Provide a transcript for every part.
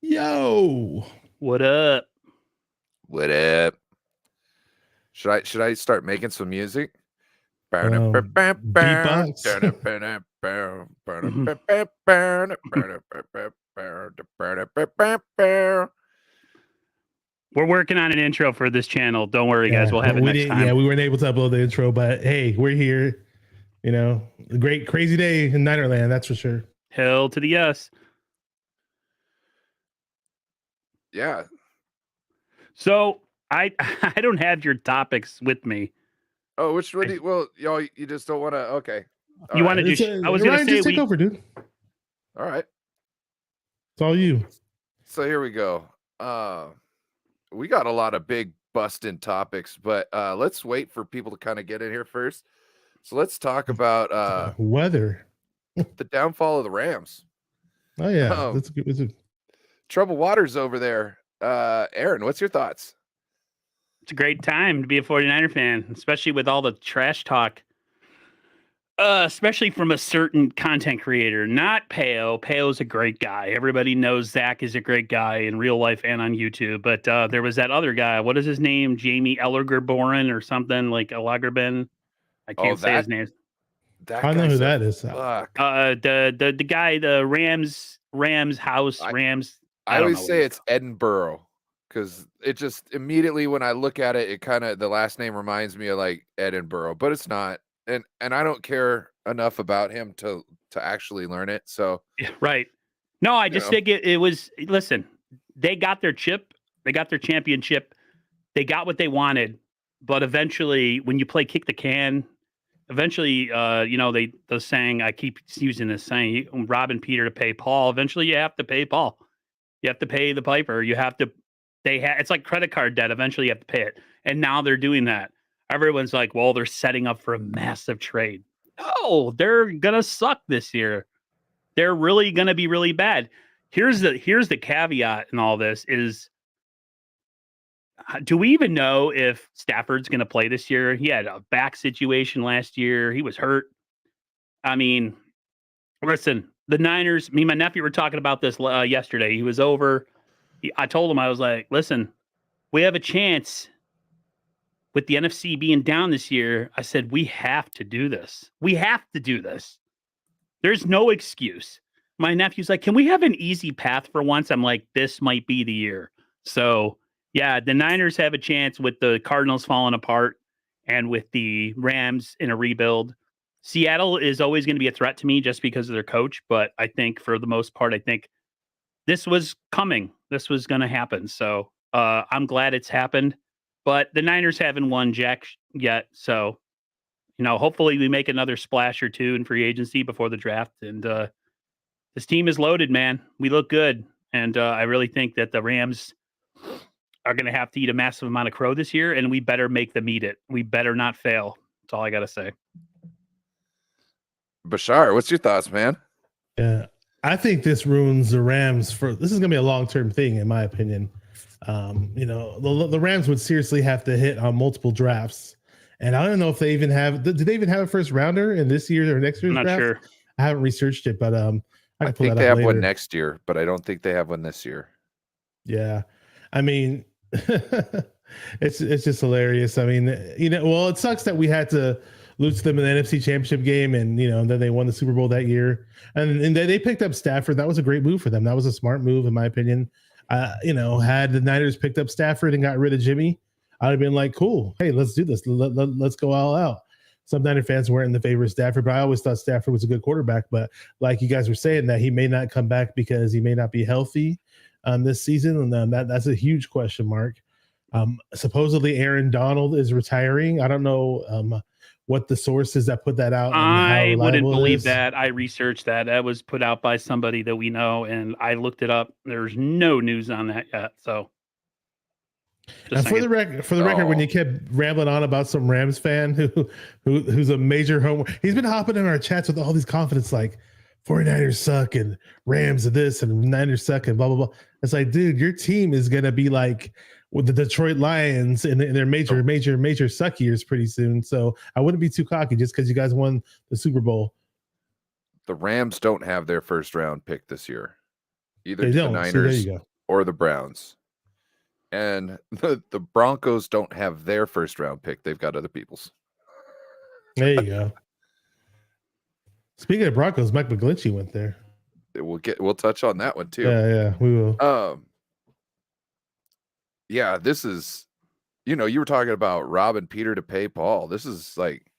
Yo, What up? What up? Should I start making some music? beatbox. We're working on an intro for this channel. Don't worry, guys. Yeah, We'll have it we next didn't. time. Yeah, we weren't able to upload the intro, but hey, we're here. You know, a great crazy day in Ninerland, that's for sure. Hell to the yes. Yeah. So I I don't have your topics with me. Oh, which one? Well, y'all, you just don't want to. Okay. You want to do? I was going to Ryan, say just take over, dude. All right. It's all you. So here we go. We got a lot of big busting topics, but let's wait for people to kind of get in here first. So let's talk about weather, the downfall of the Rams. Oh yeah, that's good. Troubled waters over there. Aaron, what's your thoughts? It's a great time to be a 49er fan, especially with all the trash talk. Especially from a certain content creator, not Peo. Peo's a great guy. Everybody knows Zach is a great guy in real life and on YouTube. But there was that other guy. What is his name? Jamie Ellergerboren or something like Ellergerben. I can't say his name. I know who that is. The guy, the Rams house, Rams. I always say it's Edinburgh because it just immediately when I look at it, it kind of the last name reminds me of like Edinburgh, but it's not. And I don't care enough about him to actually learn it. So yeah, right. No, I just think it was. Listen, they got their chip, they got their championship, they got what they wanted. But eventually, when you play kick the can, eventually, the saying, I keep using this saying, robbing Peter to pay Paul. Eventually, you have to pay Paul. You have to pay the piper. You have to. It's like credit card debt. Eventually, you have to pay it. And now they're doing that. Everyone's like, well, they're setting up for a massive trade. No, they're gonna suck this year. They're really gonna be really bad. Here's the caveat in all this is, do we even know if Stafford's gonna play this year? He had a back situation last year. He was hurt. I mean, listen, the Niners, me and my nephew were talking about this yesterday. He was over. I told him, I was like, listen, we have a chance with the NFC being down this year. I said, we have to do this. We have to do this. There's no excuse. My nephew's like, can we have an easy path for once? I'm like, this might be the year. So, yeah, the Niners have a chance with the Cardinals falling apart and with the Rams in a rebuild. Seattle is always going to be a threat to me just because of their coach. But I think for the most part, I think this was coming. This was going to happen. So I'm glad it's happened. But the Niners haven't won jack yet. So, hopefully we make another splash or two in free agency before the draft. And this team is loaded, man. We look good. And I really think that the Rams are going to have to eat a massive amount of crow this year, and we better make them eat it. We better not fail. That's all I got to say. Bashar, what's your thoughts, man? Yeah, I think this ruins the Rams this is going to be a long-term thing, in my opinion. The Rams would seriously have to hit on multiple drafts. And I don't know if they even have. Did they even have a first rounder in this year or next year's draft? I'm not sure. I haven't researched it, but I think they have one next year, but I don't think they have one this year. Yeah, I mean, it's just hilarious. I mean, it sucks that we had to lose to them in the NFC Championship game, and then they won the Super Bowl that year, and they picked up Stafford. That was a great move for them. That was a smart move, in my opinion. Had the Niners picked up Stafford and got rid of Jimmy, I'd have been like, cool. Hey, let's do this. Let's go all out. Some Niner fans weren't in the favor of Stafford, but I always thought Stafford was a good quarterback. But like you guys were saying, that he may not come back because he may not be healthy this season. And that's a huge question mark. Supposedly Aaron Donald is retiring. I don't know what the sources that put that out. I wouldn't believe that. I researched that. That was put out by somebody that we know, and I looked it up. There's no news on that yet. So, and for the record, when you kept rambling on about some Rams fan who's a major homer, he's been hopping in our chats with all these confidence, like 49ers suck and Rams are this and Niners suck and blah blah blah. It's like, dude, your team is gonna be like with the Detroit Lions in their major suck years pretty soon. So I wouldn't be too cocky just because you guys won the Super Bowl. The Rams don't have their first round pick this year. Either they do don't. the Niners. So there you go. or the Browns. And the Broncos don't have their first round pick. They've got other people's. There you go. Speaking of Broncos, Mike McGlinchey went there. We'll touch on that one too. Yeah, we will. Yeah, this is, you were talking about robbing Peter to pay Paul. This is like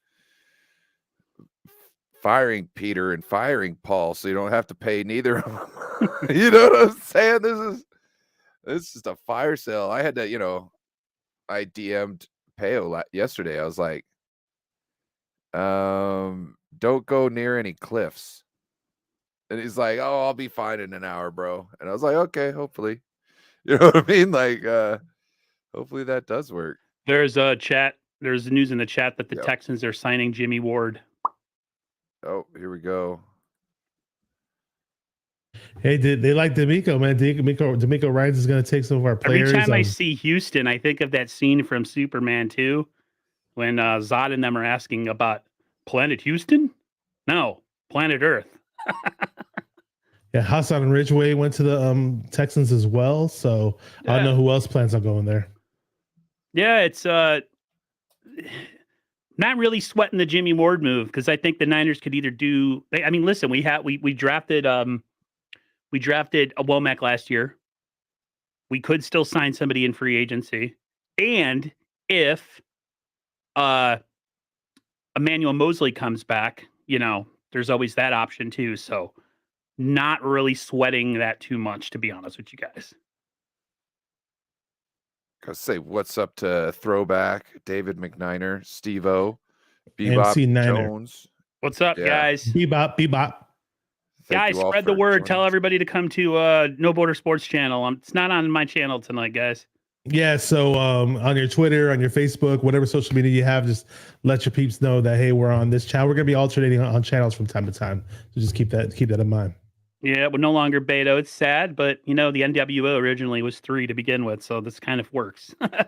firing Peter and firing Paul, so you don't have to pay neither of them. You know what I'm saying? This is just a fire sale. I had to, I DM'd Peo yesterday. I was like, don't go near any cliffs. And he's like, oh, I'll be fine in an hour, bro. And I was like, okay, hopefully. You know what I mean? Like, hopefully that does work. There's a chat. There's news in the chat that the Texans are signing Jimmy Ward. Oh, here we go. Hey, they like D'Amico, man. D'Amico Ryans is going to take some of our players. Every time I see Houston, I think of that scene from Superman 2 when Zod and them are asking about Planet Houston? No, Planet Earth. Yeah, Hassan Ridgeway went to the Texans as well, so I don't know who else plans on going there. Yeah, it's not really sweating the Jimmy Ward move because I think the Niners could either do. I mean, listen, we drafted a Womack last year. We could still sign somebody in free agency, and if Emmanuel Mosley comes back, there's always that option too. So. Not really sweating that too much, to be honest with you guys. Gotta say what's up to Throwback, David McNiner, Steve-O, Bebop Jones. What's up, guys? Bebop. Guys, spread the word. Tell everybody to come to No Border Sports channel. It's not on my channel tonight, guys. Yeah, so on your Twitter, on your Facebook, whatever social media you have, just let your peeps know that, hey, we're on this channel. We're going to be alternating on channels from time to time. So just keep that in mind. Yeah, we're no longer Beto. It's sad, but the NWO originally was 3 to begin with, so this kind of works. I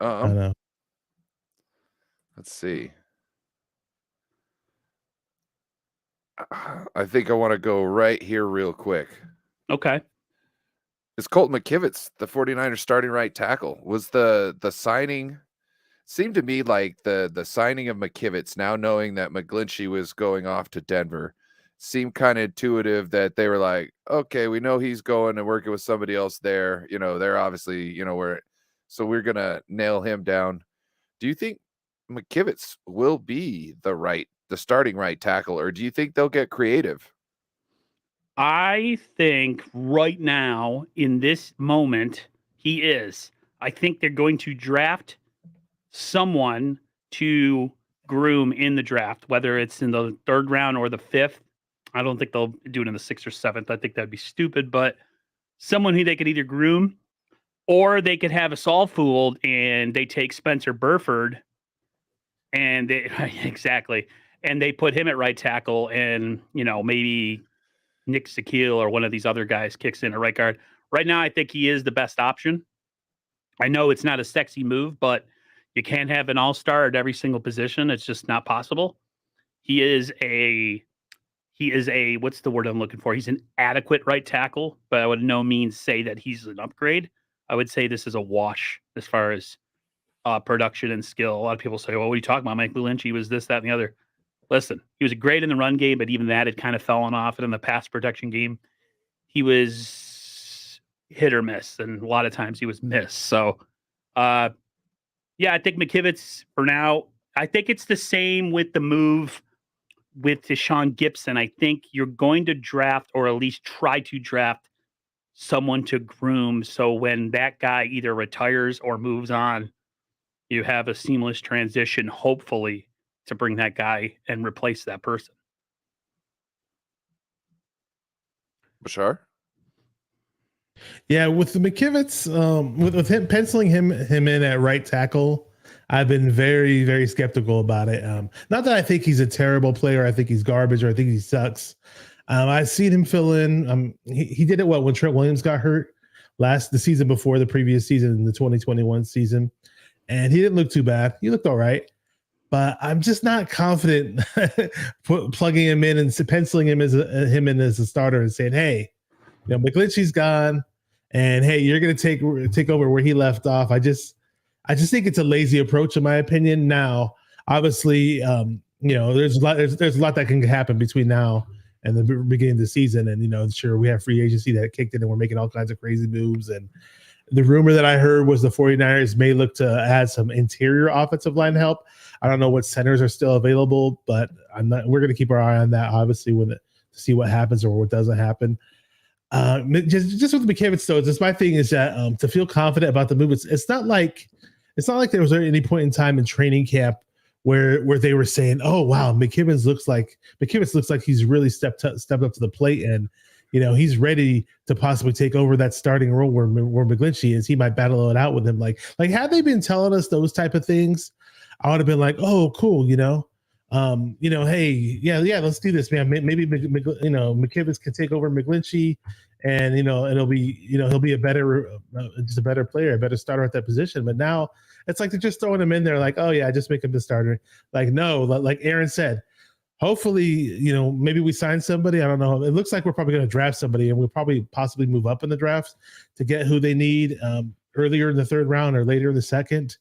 know. Let's see. I think I want to go right here real quick. Okay. It's Colton McKivitz, the 49ers starting right tackle. Was the signing, seemed to me like the signing of McKivitz, now knowing that McGlinchey was going off to Denver, seemed kind of intuitive that they were like, okay, we know he's going and working with somebody else there. They're obviously, so we're going to nail him down. Do you think McKivitz will be the starting right tackle, or do you think they'll get creative? I think right now, in this moment, he is. I think they're going to draft someone to groom in the draft, whether it's in the 3rd round or the 5th. I don't think they'll do it in the 6th or 7th. I think that'd be stupid, but someone who they could either groom or they could have us all fooled and they take Spencer Burford and exactly. And they put him at right tackle and, maybe Nick Sakil or one of these other guys kicks in at right guard. Right now, I think he is the best option. I know it's not a sexy move, but you can't have an all-star at every single position. It's just not possible. He is a what's the word I'm looking for? He's an adequate right tackle, but I would no means say that he's an upgrade. I would say this is a wash as far as production and skill. A lot of people say, well, what are you talking about? Mike Lynch, he was this, that, and the other. Listen, he was great in the run game, but even that had kind of fallen off. And in the pass protection game, he was hit or miss. And a lot of times he was missed. So, I think McKivitz for now, I think it's the same with the move with Deshaun Gibson. I think you're going to draft or at least try to draft someone to groom. So when that guy either retires or moves on, you have a seamless transition, hopefully, to bring that guy and replace that person. Bashar? Yeah, with the McKivitz, with him penciling him in at right tackle, I've been very, very skeptical about it. Not that I think he's a terrible player, I think he's garbage, or I think he sucks. I've seen him fill in. He did it well when Trent Williams got hurt the season before the previous season, the 2021 season, and he didn't look too bad. He looked all right, but I'm just not confident plugging him in and penciling him in as a starter and saying, "Hey, McGlinchey's gone, and hey, you're going to take over where he left off. I just think it's a lazy approach, in my opinion. Now, obviously, there's a lot that can happen between now and the beginning of the season, and sure, we have free agency that kicked in, and we're making all kinds of crazy moves. And the rumor that I heard was the 49ers may look to add some interior offensive line help. I don't know what centers are still available, but we're going to keep our eye on that, obviously, to see what happens or what doesn't happen. Just with McKivitz, though, just my thing is that to feel confident about the move, it's not like there was any point in time in training camp where they were saying, "Oh wow, McKivitz looks like he's really stepped up to the plate, and he's ready to possibly take over that starting role where McGlinchey is. He might battle it out with him." Like had they been telling us those type of things, I would have been like, "Oh, cool, hey, yeah, let's do this, man. Maybe McKivitz can take over McGlinchey, and it'll be he'll be a better player, a better starter at that position." But now it's like they're just throwing him in there, like, "Oh yeah, just make him the starter." Like, no, like Aaron said, hopefully, maybe we sign somebody. I don't know. It looks like we're probably going to draft somebody, and we'll probably possibly move up in the draft to get who they need earlier in the third round or later in the second.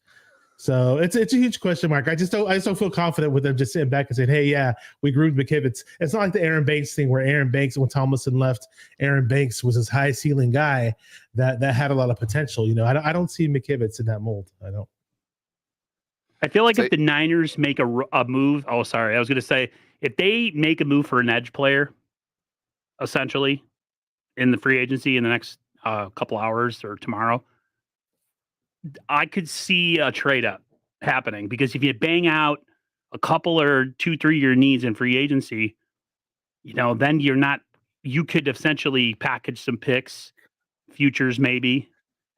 So it's a huge question mark. I just don't feel confident with them just sitting back and saying, "Hey, yeah, we groomed McKivitz." It's not like the Aaron Banks thing where Aaron Banks, when Tomlinson left, Aaron Banks was this high ceiling guy that had a lot of potential. I don't see McKivitz in that mold. I don't. I feel like if the Niners make a move, I was going to say, if they make a move for an edge player, essentially, in the free agency in the next couple hours or tomorrow, I could see a trade up happening, because if you bang out a couple or 2-3 year needs in free agency, then you could essentially package some picks, futures maybe,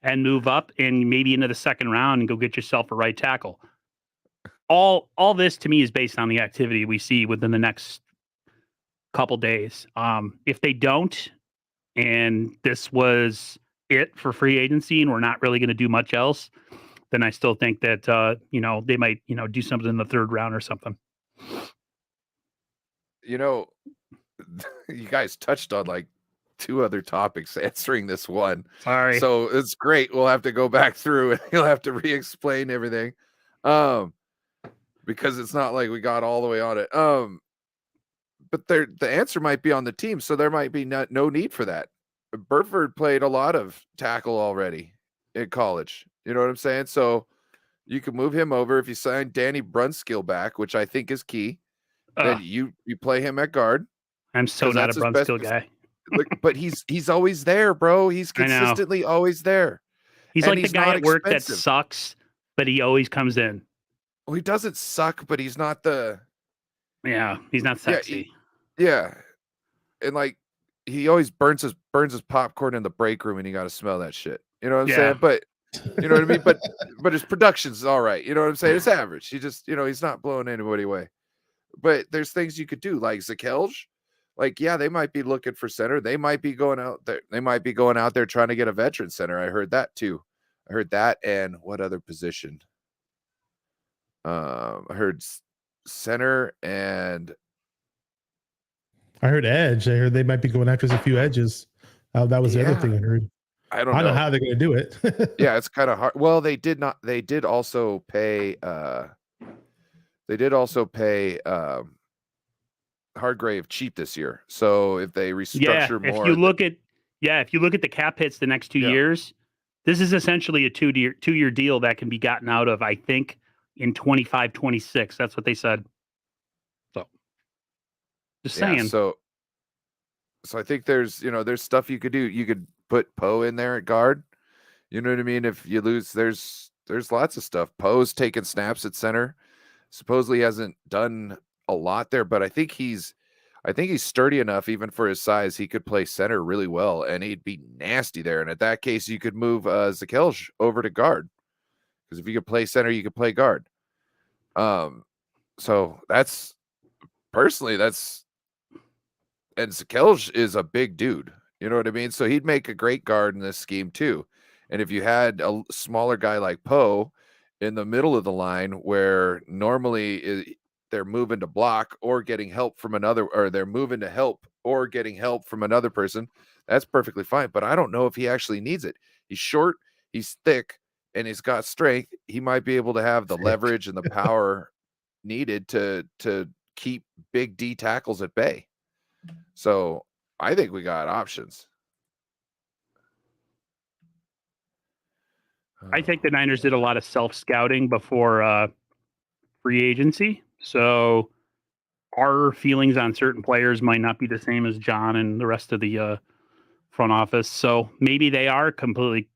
and move up and maybe into the second round and go get yourself a right tackle. All this to me is based on the activity we see within the next couple days. If they don't, and this was it for free agency, and we're not really going to do much else, then I still think that they might do something in the third round or something. You guys touched on like 2 other topics answering this one. Sorry. So it's great. We'll have to go back through and you'll have to re-explain everything. Because it's not like we got all the way on it. But the answer might be on the team, so there might be no need for that. Burford played a lot of tackle already in college. You know what I'm saying? So you can move him over. If you sign Danny Brunskill back, which I think is key, then you play him at guard. I'm so not a Brunskill guy. But he's always there, bro. He's consistently always there. He's like the guy at work that sucks, but he always comes in. Well, he doesn't suck, but he's not the... Yeah, he's not sexy. Yeah. And like, he always burns his popcorn in the break room, and you got to smell that shit. You know what I'm saying? But you know what I mean? But his production's all right. You know what I'm saying? It's average. He just, he's not blowing anybody away. But there's things you could do, like Zakelj. Like, yeah, they might be looking for center. They might be going out there. They might be going out there trying to get a veteran center. I heard that too. I heard that, and what other position? I heard center, and I heard edge. I heard they might be going after a few edges. That was the other thing I heard. I don't know how they're going to do it. Yeah, it's kind of hard. Well, they did also pay Hargrave cheap this year. So if they restructure more, if you look at the cap hits the next 2 years, this is essentially a 2-year deal that can be gotten out of, I think, in 25-26. That's what they said. So just saying. So I think there's stuff you could do. You could put Poe in there at guard. You know what I mean? If you lose, there's lots of stuff. Poe's taking snaps at center. Supposedly hasn't done a lot there, but I think he's sturdy enough, even for his size. He could play center really well, and he'd be nasty there. And at that case, you could move Zakelj over to guard, because if you could play center, you could play guard. So that's and Zakelj is a big dude. You know what I mean? So he'd make a great guard in this scheme too. And if you had a smaller guy like Poe in the middle of the line, where normally they're moving to block or getting help from another, or they're moving to help or getting help from another person, that's perfectly fine. But I don't know if he actually needs it. He's short, he's thick, and he's got strength. He might be able to have the leverage and the power needed to keep big D tackles at bay. So I think we got options. I think the Niners did a lot of self-scouting before free agency. So our feelings on certain players might not be the same as John and the rest of the front office. So maybe they are completely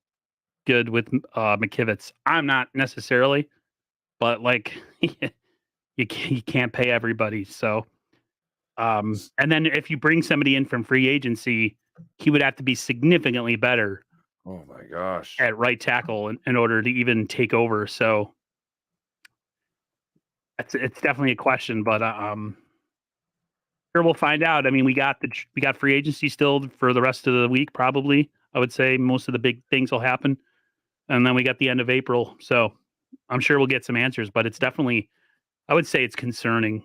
good with McKivitz. I'm not necessarily, but like you can't pay everybody. So, and then if you bring somebody in from free agency, he would have to be significantly better. Oh my gosh. At right tackle in order to even take over. So it's definitely a question, but sure we'll find out. I mean, we got free agency still for the rest of the week, probably. I would say most of the big things will happen. And then we got the end of April. So I'm sure we'll get some answers, but it's definitely, I would say it's concerning.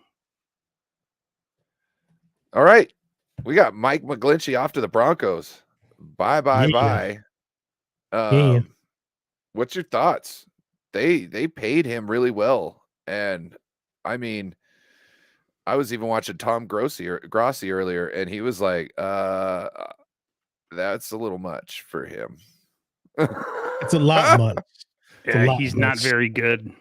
All right. We got Mike McGlinchey off to the Broncos. Bye. What's your thoughts? They paid him really well, and I mean, I was even watching Tom Grossi earlier, and he was like, "That's a little much for him." It's a lot much. Yeah, he's not very good.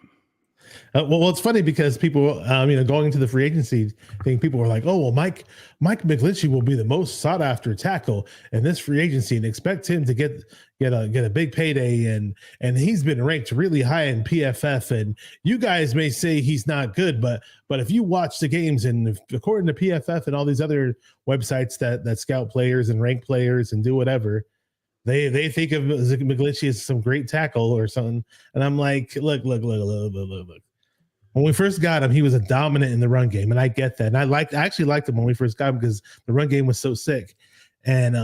Well, it's funny because people, going into the free agency thing, people were like, "Oh, well, Mike McGlinchey will be the most sought after tackle in this free agency, and expect him to get a big payday." And he's been ranked really high in PFF. And you guys may say he's not good, but if you watch the games, and according to PFF and all these other websites that scout players and rank players and do whatever, they think of McGlinchey as some great tackle or something. And I'm like, look. When we first got him, he was a dominant in the run game, and I get that. And I actually liked him when we first got him because the run game was so sick. And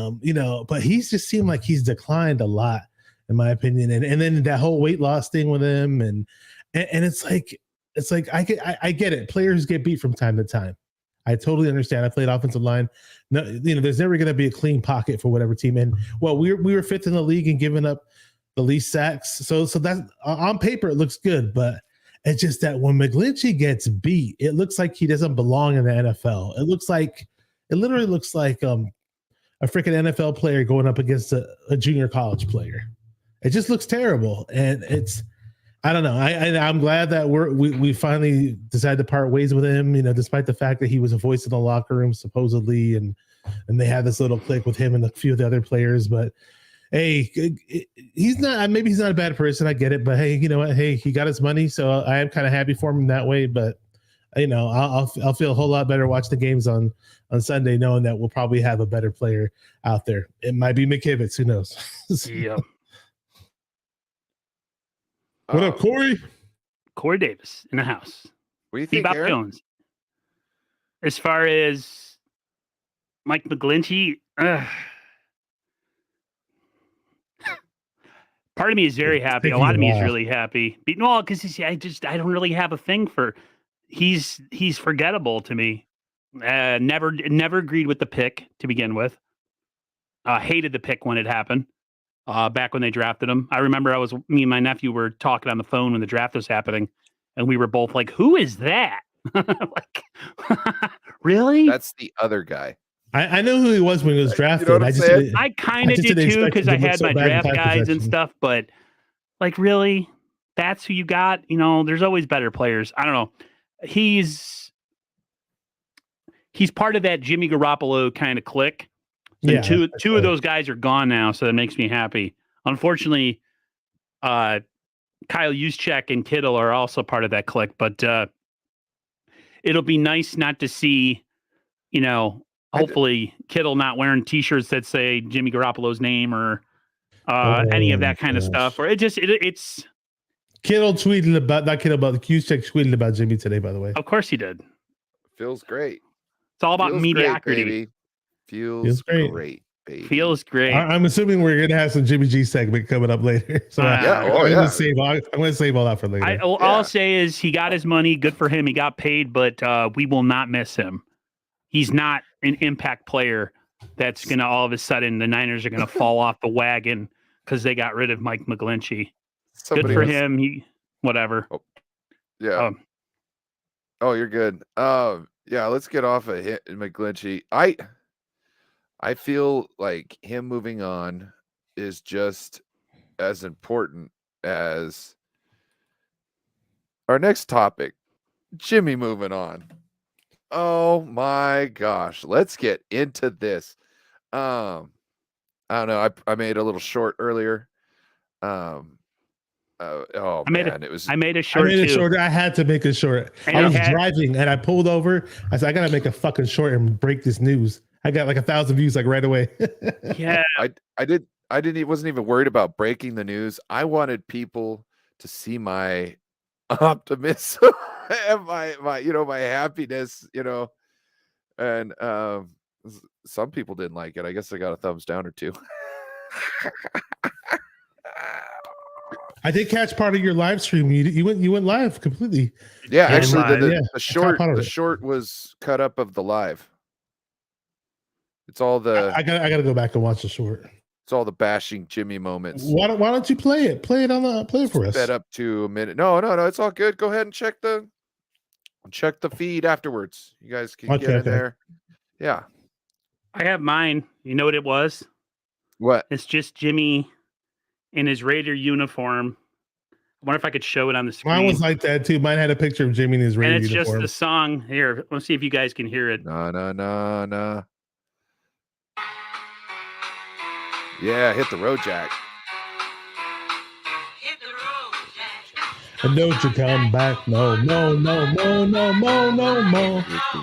but he's just seemed like he's declined a lot, in my opinion. And then that whole weight loss thing with him, and it's like I get it. Players get beat from time to time. I totally understand. I played offensive line. No, there's never going to be a clean pocket for whatever team. And well, we were fifth in the league and giving up the least sacks. So that on paper it looks good, but it's just that when McGlinchey gets beat, it looks like he doesn't belong in the NFL. It literally looks like a freaking NFL player going up against a junior college player. It just looks terrible, and I don't know. I'm glad that we finally decided to part ways with him. Despite the fact that he was a voice in the locker room supposedly, and they had this little click with him and a few of the other players, but. Hey, he's not a bad person. I get it. But hey, you know what? Hey, he got his money. So I am kind of happy for him that way. But, I'll feel a whole lot better watching the games on Sunday, knowing that we'll probably have a better player out there. It might be McKivitz. Who knows? Yeah. What up, Corey? Corey Davis in the house. What do you think, Bebop Jones. As far as Mike McGlinchey, part of me is very happy. A lot of me is really happy. No, because I don't really have a thing for. He's forgettable to me. Never agreed with the pick to begin with. Hated the pick when it happened. Back when they drafted him, I remember me and my nephew were talking on the phone when the draft was happening, and we were both like, "Who is that?" Like, really? That's the other guy. I know who he was when he was drafted. You know I kind of did too because I had my draft guys and stuff. But like, really, that's who you got? There's always better players. I don't know. He's part of that Jimmy Garoppolo kind of clique. And two of those guys are gone now, so that makes me happy. Unfortunately, Kyle Juszczyk and Kittle are also part of that clique. But it'll be nice not to see, hopefully Kittle not wearing T-shirts that say Jimmy Garoppolo's name or any of that kind of stuff. Or it's Kittle tweeted about Juszczyk tweeted about Jimmy today. By the way, of course he did. Feels great. It's all about Feels mediocrity. Great, Feels great, baby. Feels great. I'm assuming we're gonna have some Jimmy G segment coming up later. So I'm gonna save all that for later. All I'll say is he got his money. Good for him. He got paid, but we will not miss him. He's not an impact player that's going to all of a sudden the Niners are going to fall off the wagon because they got rid of Mike McGlinchey. Good for him. He whatever. Oh, yeah. Oh, you're good. Yeah, let's get off of McGlinchey. I feel like him moving on is just as important as our next topic, Jimmy moving on. Oh my gosh, let's get into this. I don't know. I made a little short earlier. I made a short. I had to make it short. And I was driving and I pulled over. I said, I gotta make a fucking short and break this news. I got like 1,000 views like right away. Yeah. Wasn't even worried about breaking the news. I wanted people to see my optimism and my happiness, and some people didn't like it. I guess I got a thumbs down or two. I did catch part of your live stream. You went live completely. Yeah, actually the short was cut up of the live. It's all the I gotta go back and watch the short. It's all the bashing Jimmy moments. Why don't you play it? Play it for us. Sped up to a minute. No, it's all good. Go ahead and check the feed afterwards. You guys can get in there. Yeah. I have mine. You know what it was? What? It's just Jimmy in his Raider uniform. I wonder if I could show it on the screen. Mine was like that too. Mine had a picture of Jimmy in his Raider uniform. And it's just the song. Here, let's see if you guys can hear it. Nah. Yeah, hit the road, Jack. And don't you come back, no.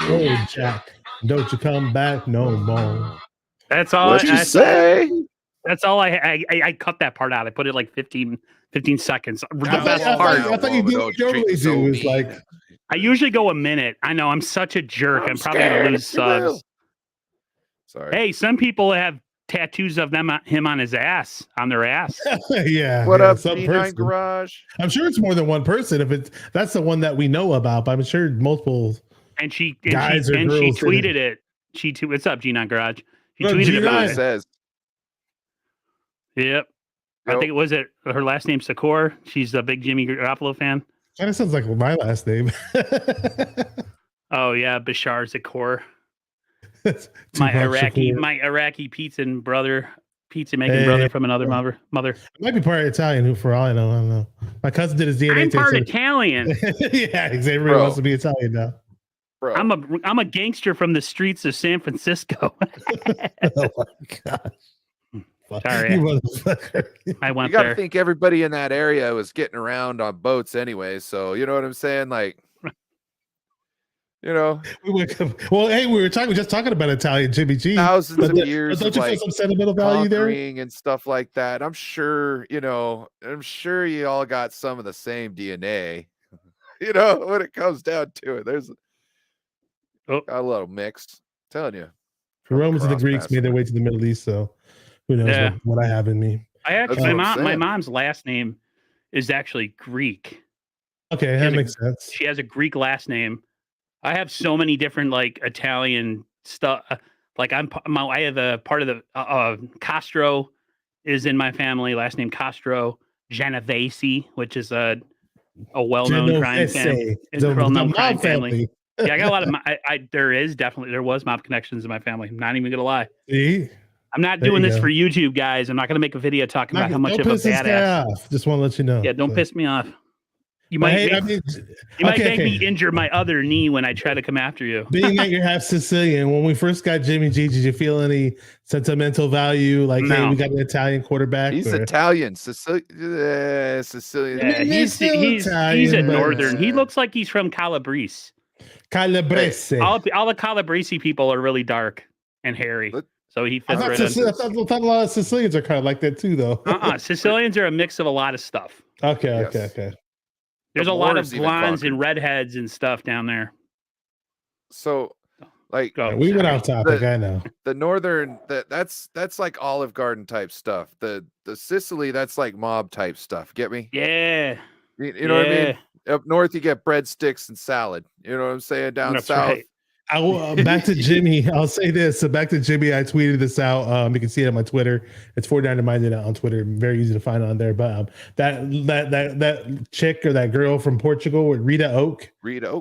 Oh, Jack, don't you come back no more. That's all. What you say? That's all. I cut that part out. I put it like 15 seconds. The best part. I thought you do is like. I usually go a minute. I know I'm such a jerk. I'm probably gonna lose subs. Sorry. Hey, some people have tattoos of him on his ass, on their ass. Yeah. What up, Nine Garage? I'm sure it's more than one person. That's the one that we know about, but I'm sure multiple. And she tweeted it. What's up, G9 Garage? She tweeted about it. Says. Yep. I think her last name's Sakor. She's a big Jimmy Garoppolo fan. Kind of sounds like my last name. Oh yeah, Bashar Zakor. my Iraqi pizza making brother from another mother. It might be part Italian. Who, for all I don't know. My cousin did his DNA. I'm part Italian. Yeah, everybody wants to be Italian now. Bro. I'm a gangster from the streets of San Francisco. Oh my gosh. Sorry, I went you gotta there. think everybody in that area was getting around on boats anyway, so you know what I'm saying? Like, we were just talking about Italian Jimmy G. Thousands of years don't you of feel some sentimental value there and stuff like that. I'm sure you all got some of the same DNA. When it comes down to it, there's got a little mix. I'm telling you, the Romans and the Greeks made their way to the Middle East, so who knows what I have in me. I actually, my mom's last name is actually Greek. Okay, that makes sense. She has a Greek last name. I have so many different Italian stuff. Like I have a part of the Castro is in my family. Last name Castro. Genovese, which is a well-known crime family. It's a well-known crime family. Yeah, I got a lot of. There was mob connections in my family. I'm not even gonna lie. See? I'm not doing this for YouTube, guys. I'm not going to make a video talking about how much of a badass. Just want to let you know. Yeah, don't piss me off. You might make me injure my other knee when I try to come after you. Being that you're half Sicilian, when we first got Jimmy G, did you feel any sentimental value? Like, hey, we got an Italian quarterback. He's Italian, Sicilian. Yeah, he's a northern. He looks like he's from Calabrese. Calabrese. All the Calabrese people are really dark and hairy. So he fits right in. I thought a lot of Sicilians are kind of like that too, though. Sicilians are a mix of a lot of stuff. Okay. There's a lot of blondes and redheads and stuff down there. So, we went off topic. I know the northern that's like Olive Garden type stuff. The Sicily, that's like mob type stuff. Get me? Yeah. You know what I mean? Up north, you get breadsticks and salad. You know what I'm saying? Down south. Right. Back to Jimmy. I'll say this. So back to Jimmy. I tweeted this out. You can see it on my Twitter. It's 49 Minded on Twitter. Very easy to find on there. But that chick or that girl from Portugal, Rita Oak.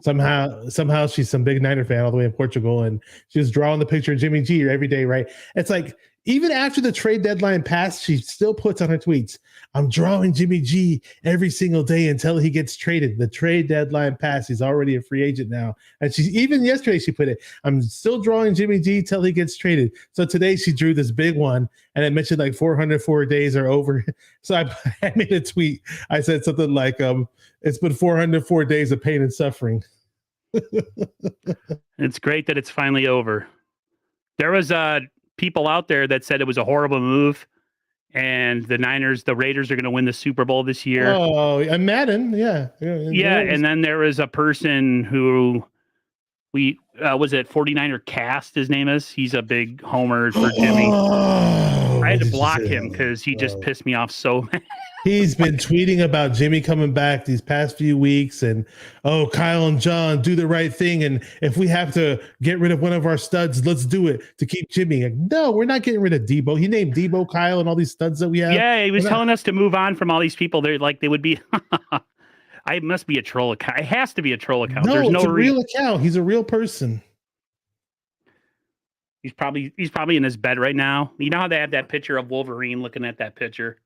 Somehow she's some big Niner fan all the way in Portugal, and she was drawing the picture of Jimmy G every day. Right? It's like even after the trade deadline passed, she still puts on her tweets, "I'm drawing Jimmy G every single day until he gets traded." The trade deadline passed. He's already a free agent now. And she even yesterday she put it, "I'm still drawing Jimmy G till he gets traded." So today she drew this big one, and it mentioned like 404 days are over. So I made a tweet. I said something like, "It's been 404 days of pain and suffering." It's great that it's finally over. There was people out there that said it was a horrible move, and the Raiders are going to win the Super Bowl this year. Oh, and Madden, yeah. And then there was a person who was it 49er Cast, his name is. He's a big homer for Jimmy. I had to block him because he just pissed me off so bad. He's been tweeting about Jimmy coming back these past few weeks, and Kyle and John, do the right thing, and if we have to get rid of one of our studs, let's do it to keep Jimmy. Like, no, we're not getting rid of Debo. He named Debo, Kyle, and all these studs that we have. Yeah, he was telling us to move on from all these people. They're like, they would be. I must be a troll account. It has to be a troll account. No, There's it's a real account. He's a real person. He's probably in his bed right now. You know how they have that picture of Wolverine looking at that picture?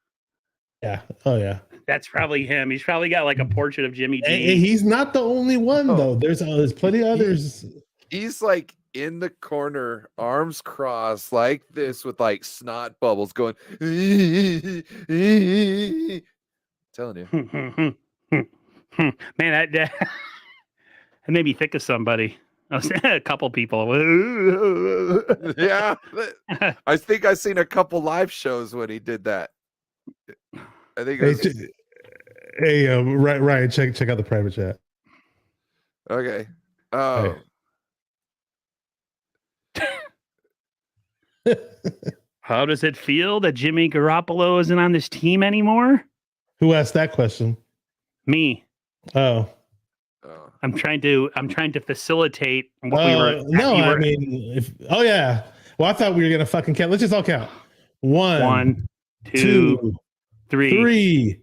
Yeah. Oh, yeah. That's probably him. He's probably got like a portrait of Jimmy G. And he's not the only one, though. There's plenty of others. He's like in the corner, arms crossed like this with like snot bubbles going. Telling you. Man, that made me think of somebody. A couple people. Yeah. I think I've seen a couple live shows when he did that. I think Ryan, check out the private chat. Okay. Oh. How does it feel that Jimmy Garoppolo isn't on this team anymore? Who asked that question? Me. Oh. I'm trying to facilitate what I mean, yeah. Well, I thought we were gonna fucking count. Let's just all count. One, two, three.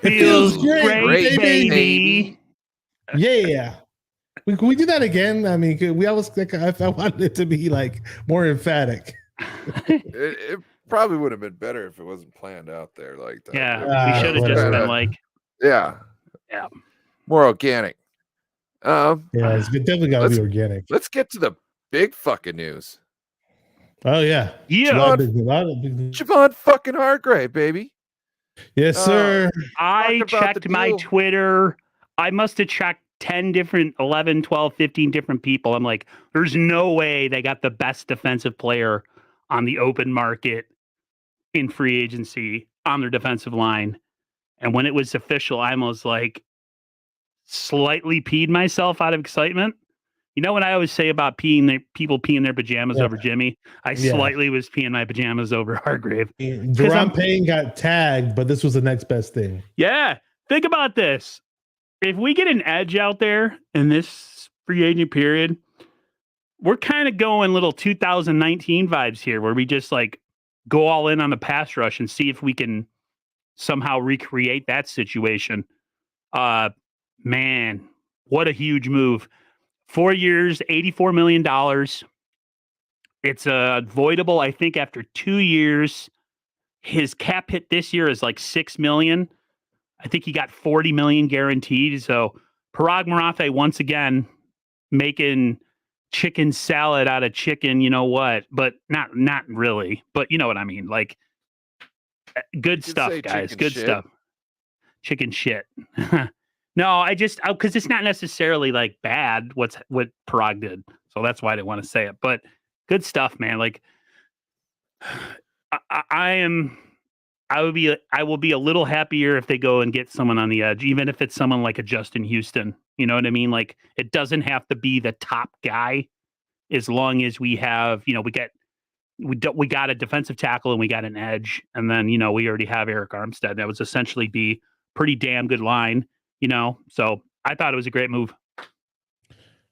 It feels great, baby. Yeah. Can we do that again? I mean, we always I wanted it to be like more emphatic. It probably would have been better if it wasn't planned out there like that. Yeah, we should have just been like, yeah, more organic. It's definitely got to be organic. Let's get to the big fucking news. Oh yeah, Javon fucking Hargrave, baby. Yes, sir. I checked my Twitter. I must have checked 10 different, 11, 12, 15 different people. I'm like, there's no way they got the best defensive player on the open market in free agency on their defensive line. And when it was official, I almost like slightly peed myself out of excitement. You know what I always say about people peeing their pajamas over Jimmy? I slightly was peeing my pajamas over Hargrave. Jerome Payne got tagged, but this was the next best thing. Yeah. Think about this. If we get an edge out there in this free agent period, we're kind of going little 2019 vibes here where we just like go all in on the pass rush and see if we can somehow recreate that situation. Man, what a huge move. 4 years, $84 million. It's voidable, I think, after 2 years. His cap hit this year is like $6 million. I think he got $40 million guaranteed. So Parag Marathe once again making chicken salad out of chicken, you know what? But not really. But you know what I mean? Like good stuff, guys. Good stuff. Chicken shit. No, because it's not necessarily like bad what Parag did. So that's why I didn't want to say it. But good stuff, man. Like I will be a little happier if they go and get someone on the edge, even if it's someone like a Justin Houston. You know what I mean? Like it doesn't have to be the top guy, as long as we have, we got a defensive tackle and we got an edge, and then we already have Eric Armstead. That was essentially be pretty damn good line. So I thought it was a great move.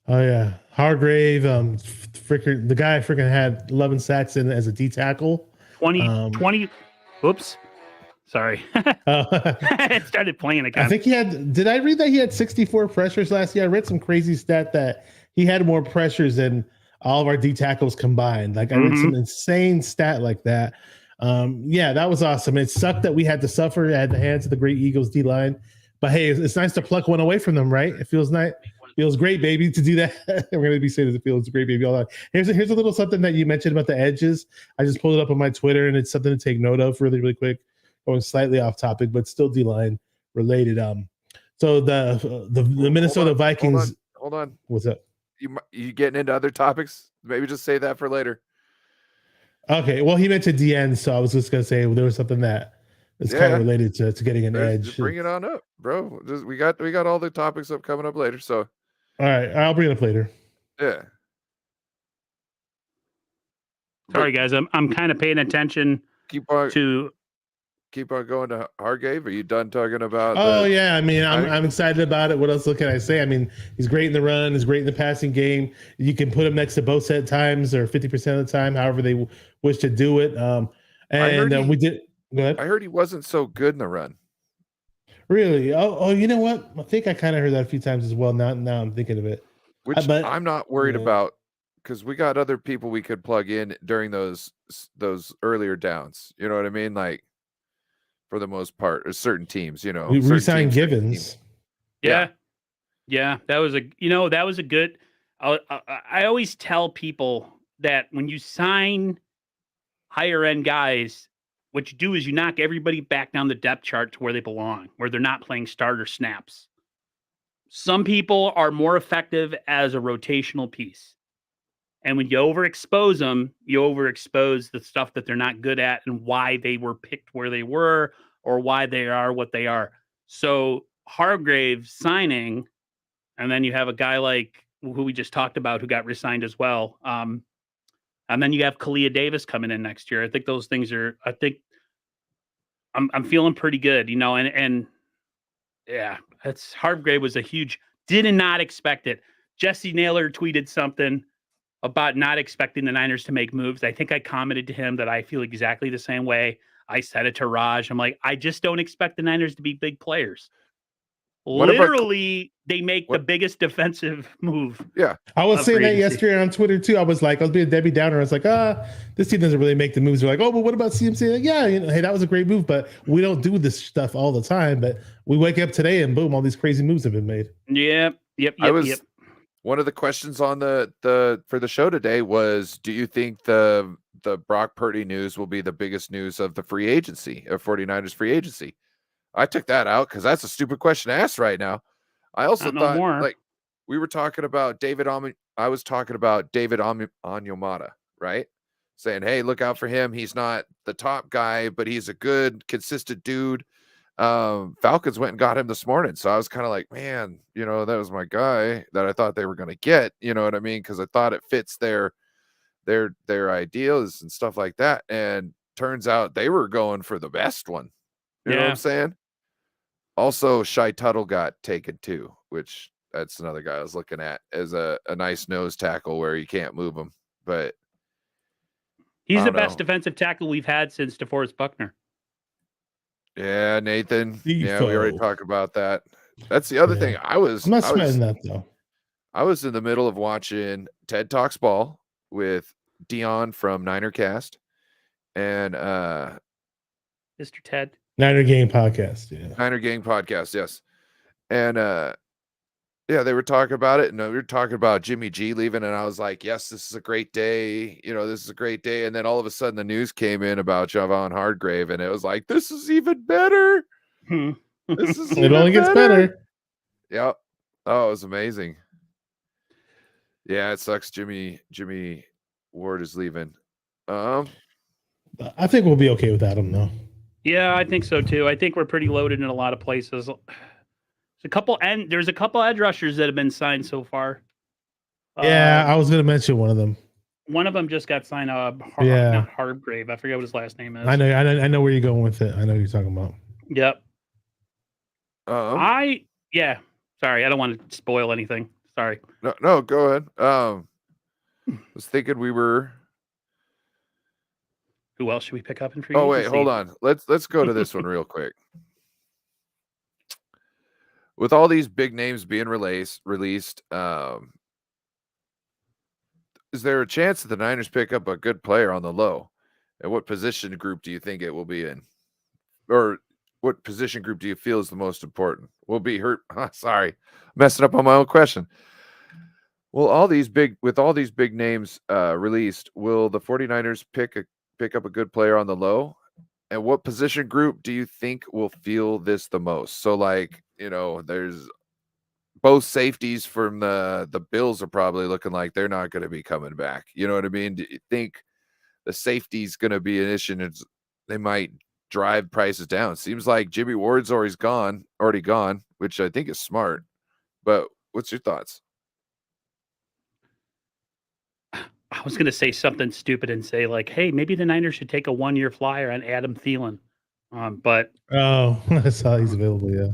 Oh yeah, Hargrave, the guy freaking had 11 sacks in as a D tackle. 20. Whoops. Sorry. It started playing again. I think he had, did I read that he had 64 pressures last year? I read some crazy stat that he had more pressures than all of our D tackles combined. Like I read some insane stat like that. Yeah, that was awesome. It sucked that we had to suffer at the hands of the great Eagles D line, but hey, it's nice to pluck one away from them, right? It feels nice. Feels great, baby, to do that. We're going to be saying it feels great, baby, all that. Here's a little something that you mentioned about the edges. I just pulled it up on my Twitter, and it's something to take note of really, really quick. Going slightly off topic, but still D-line related. So the Minnesota Vikings. Hold on. What's up? You getting into other topics? Maybe just say that for later. Okay. Well, he mentioned DN, so I was just gonna say there was something that is kind of related to getting an edge. Just bring it on up, bro. We got all the topics up coming up later. So all right, I'll bring it up later. Yeah. Sorry, guys. I'm kind of paying attention keep on going to Hargrave. Are you done talking about? Yeah, I mean, I'm excited about it. What else can I say? I mean, he's great in the run. He's great in the passing game. You can put him next to Bosa at times or 50% of the time, however they wish to do it. We did. Go ahead. I heard he wasn't so good in the run. Really? Oh, you know what? I think I kind of heard that a few times as well. Now I'm thinking of it. Which I'm not worried about because we got other people we could plug in during those earlier downs. You know what I mean? Like for the most part, or certain teams. You know, we re-signed Givens. Yeah, that was a good. I always tell people that when you sign higher end guys, what you do is you knock everybody back down the depth chart to where they belong, where they're not playing starter snaps. Some people are more effective as a rotational piece. And when you overexpose them, you overexpose the stuff that they're not good at and why they were picked where they were or why they are what they are. So Hargrave signing, and then you have a guy like who we just talked about who got re-signed as well. And then you have Kalia Davis coming in next year. I think those things are, I'm feeling pretty good, and yeah, Hargrave was a huge, did not expect it. Jesse Naylor tweeted something about not expecting the Niners to make moves. I think I commented to him that I feel exactly the same way. I said it to Raj. I'm like, I just don't expect the Niners to be big players. Literally, they make the biggest defensive move. Yeah. I was saying that yesterday on Twitter too. I was being Debbie Downer. I was like, this team doesn't really make the moves. They're like, oh, but what about CMC? Like, yeah, hey, that was a great move, but we don't do this stuff all the time. But we wake up today and boom, all these crazy moves have been made. Yep. One of the questions on the for the show today was, do you think the Brock Purdy news will be the biggest news of the free agency, of 49ers free agency? I took that out because that's a stupid question to ask right now. I also thought, like, we were talking about I was talking about David Onyemata, right? Saying, hey, look out for him. He's not the top guy, but he's a good, consistent dude. Falcons went and got him this morning. So I was kind of like, man, that was my guy that I thought they were going to get. You know what I mean? Because I thought it fits their ideas and stuff like that. And turns out they were going for the best one. You know what I'm saying? Also, Shai Tuttle got taken too, which that's another guy I was looking at as a nice nose tackle where you can't move him. But he's the best defensive tackle we've had since DeForest Buckner. Yeah, Nathan. Yeah, we already talked about that. That's the other thing. I'm not sweating that though. I was in the middle of watching Ted Talks Ball with Dion from Niner Cast and Mr. Ted. Niner Gang Podcast, Niner Gang Podcast, yes. And they were talking about it, and we were talking about Jimmy G leaving, and I was like, yes, this is a great day. This is a great day. And then all of a sudden the news came in about Javon Hargrave, and it was like, this is even better. This is it only gets better. Yep. Oh, it was amazing. Yeah, it sucks Jimmy Ward is leaving. I think we'll be okay with Adam though. Yeah, I think so too. I think we're pretty loaded in a lot of places. There's a couple edge rushers that have been signed so far. Yeah, I was going to mention one of them. One of them just got signed. Not Hargrave. I forget what his last name is. I know where you're going with it. I know what you're talking about. Yep. Sorry, I don't want to spoil anything. Sorry. No, go ahead. I was thinking we were. Who else should we pick up in free Oh wait, agency? hold on. Let's go to this one real quick. With all these big names being released, is there a chance that the Niners pick up a good player on the low? And what position group do you think it will be in? Or what position group do you feel is the most important? Will be hurt. Sorry, messing up on my own question. Well, with all these big names released, will the 49ers pick up a good player on the low? And what position group do you think will feel this the most? So, like, there's both safeties from the Bills are probably looking like they're not going to be coming back. You know what I mean? Do you think the safety's going to be an issue and they might drive prices down? Seems like Jimmy Ward's already gone, which I think is smart. But what's your thoughts? I was going to say something stupid and say like, hey, maybe the Niners should take a 1-year flyer on Adam Thielen. But I saw he's available. Yeah.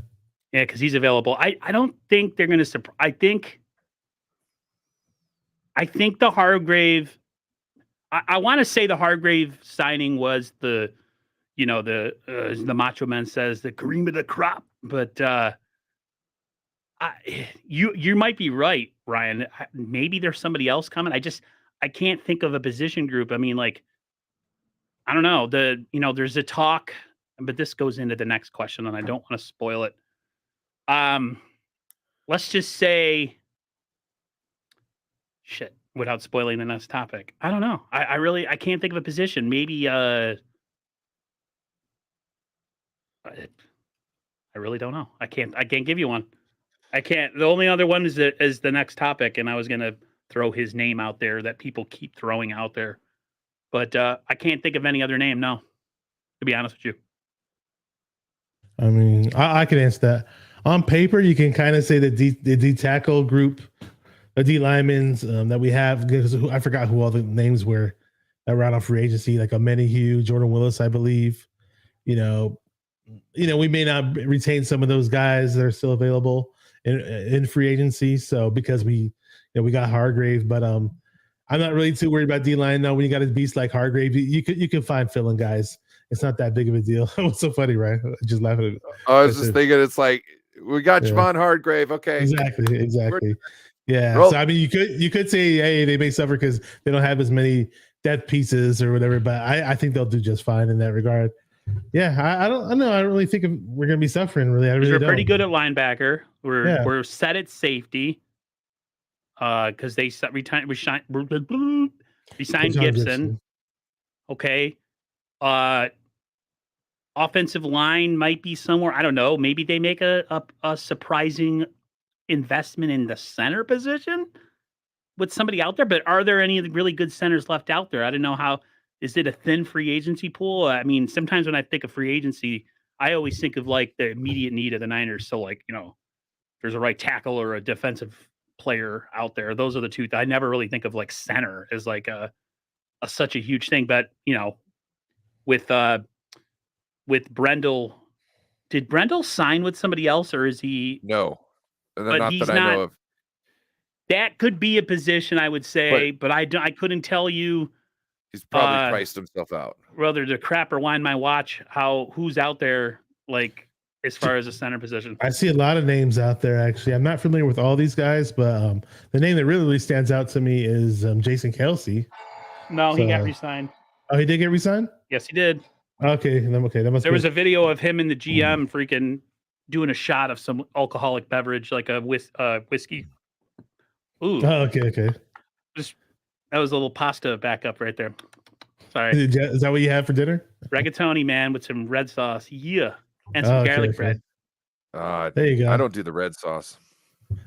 Yeah, because he's available. I don't think they're going to. I think the Hargrave. I want to say the Hargrave signing was the Macho Man says the cream of the crop. But you might be right, Ryan. Maybe there's somebody else coming. I can't think of a position group. I mean, like, I don't know. There's a talk, but this goes into the next question, and I don't want to spoil it. Let's just say shit without spoiling the next topic. I don't know. I can't think of a position. Maybe I really don't know. I can't give you one. I can't. The only other one is the next topic, and I was gonna throw his name out there that people keep throwing out there, but I can't think of any other name. No, to be honest with you. I mean, I can answer that. On paper, you can kind of say the D tackle group, the D linemen that we have. Because I forgot who all the names were that were out on free agency, like Hugh, Jordan Willis, I believe. We may not retain some of those guys that are still available in free agency. So because we got Hargrave, but I'm not really too worried about D line now. When you got a beast like Hargrave, you can find filling guys. It's not that big of a deal. What's so funny, right? Just laughing at it. I was just thinking, it's like we got Javon Hargrave. Okay, exactly. Yeah. So I mean, you could say, hey, they may suffer because they don't have as many depth pieces or whatever, but I think they'll do just fine in that regard. Yeah, I don't know. I don't really think we're going to be suffering. Really, we're pretty good at linebacker. We're set at safety. Because they signed Gibson. Okay. Offensive line might be somewhere. I don't know. Maybe they make a surprising investment in the center position with somebody out there. But are there any really good centers left out there? I don't know how. Is it a thin free agency pool? I mean, sometimes when I think of free agency, I always think of like the immediate need of the Niners. So like, there's a right tackle or a defensive player out there. Those are the two. I never really think of like center as like such a huge thing. But with Brendel, did Brendel sign with somebody else, or is he? No, but not that I know of. That could be a position, I would say, but I couldn't tell you. He's probably priced himself out. Whether to crap or wind my watch, who's out there like as far as a center position. I see a lot of names out there. Actually, I'm not familiar with all these guys, but the name that really stands out to me is Jason Kelsey. No, he got re-signed. Oh, he did get re-signed? Yes, he did. Okay. There was a video of him and the GM freaking doing a shot of some alcoholic beverage, like a whiskey. Ooh. Oh, okay. That was a little pasta backup right there. Sorry. Is that what you had for dinner? Rigatoni, man, with some red sauce. Yeah. And some garlic bread. There you go. I don't do the red sauce.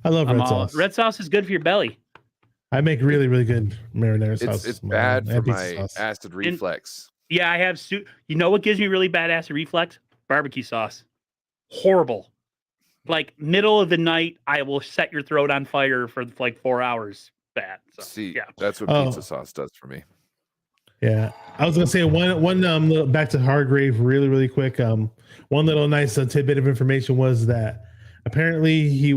I love red sauce. Red sauce is good for your belly. I make really, really good marinara sauce. It's bad for my acid reflex. Yeah, I have. You know what gives me really bad acid reflex? Barbecue sauce. Horrible. Like middle of the night, I will set your throat on fire for like 4 hours. Bad. So, yeah, that's what pizza sauce does for me. Yeah, I was gonna say one back to Hargrave really, really quick. One little nice tidbit of information was that apparently he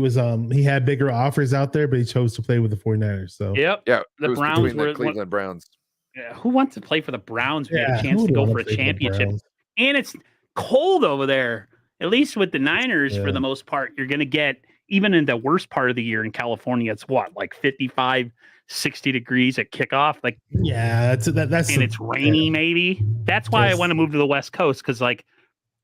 had bigger offers out there, but he chose to play with the 49ers. So Yep. Yeah, The it was Browns between were the Cleveland Browns. Yeah, who wants to play for the Browns when you have a yeah, chance who to would go want for a play for the championship? Browns? And it's cold over there. At least with the Niners, for Yeah. the most part, you're going to get, even in the worst part of the year in California, it's what, like 55, 60 degrees at kickoff? Like, Yeah, that's and it's rainy, maybe. That's why I want to move to the West Coast, because, like,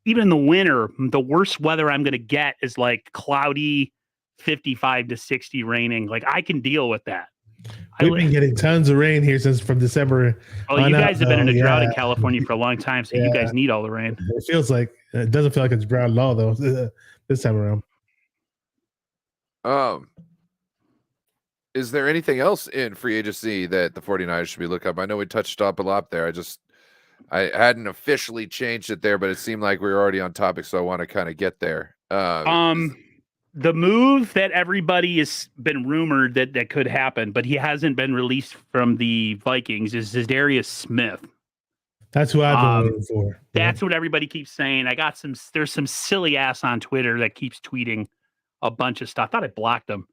even in the winter, the worst weather I'm going to get is like cloudy, 55 to 60 raining. Like, I can deal with that. We've been getting tons of rain here since from December. Oh, you guys have been in a drought in California for a long time, so you guys need all the rain. It feels like it doesn't feel like it's drought at all, though. This time around. Is there anything else in free agency that the 49ers should be looking up? I know we touched up a lot there. I hadn't officially changed it there, but it seemed like we were already on topic, so I want to kind of get there. The move that everybody has been rumored that could happen, but he hasn't been released from the Vikings, is Zadarius Smith. That's who I've been waiting for. That's what everybody keeps saying. There's some silly ass on Twitter that keeps tweeting a bunch of stuff. I thought I blocked him.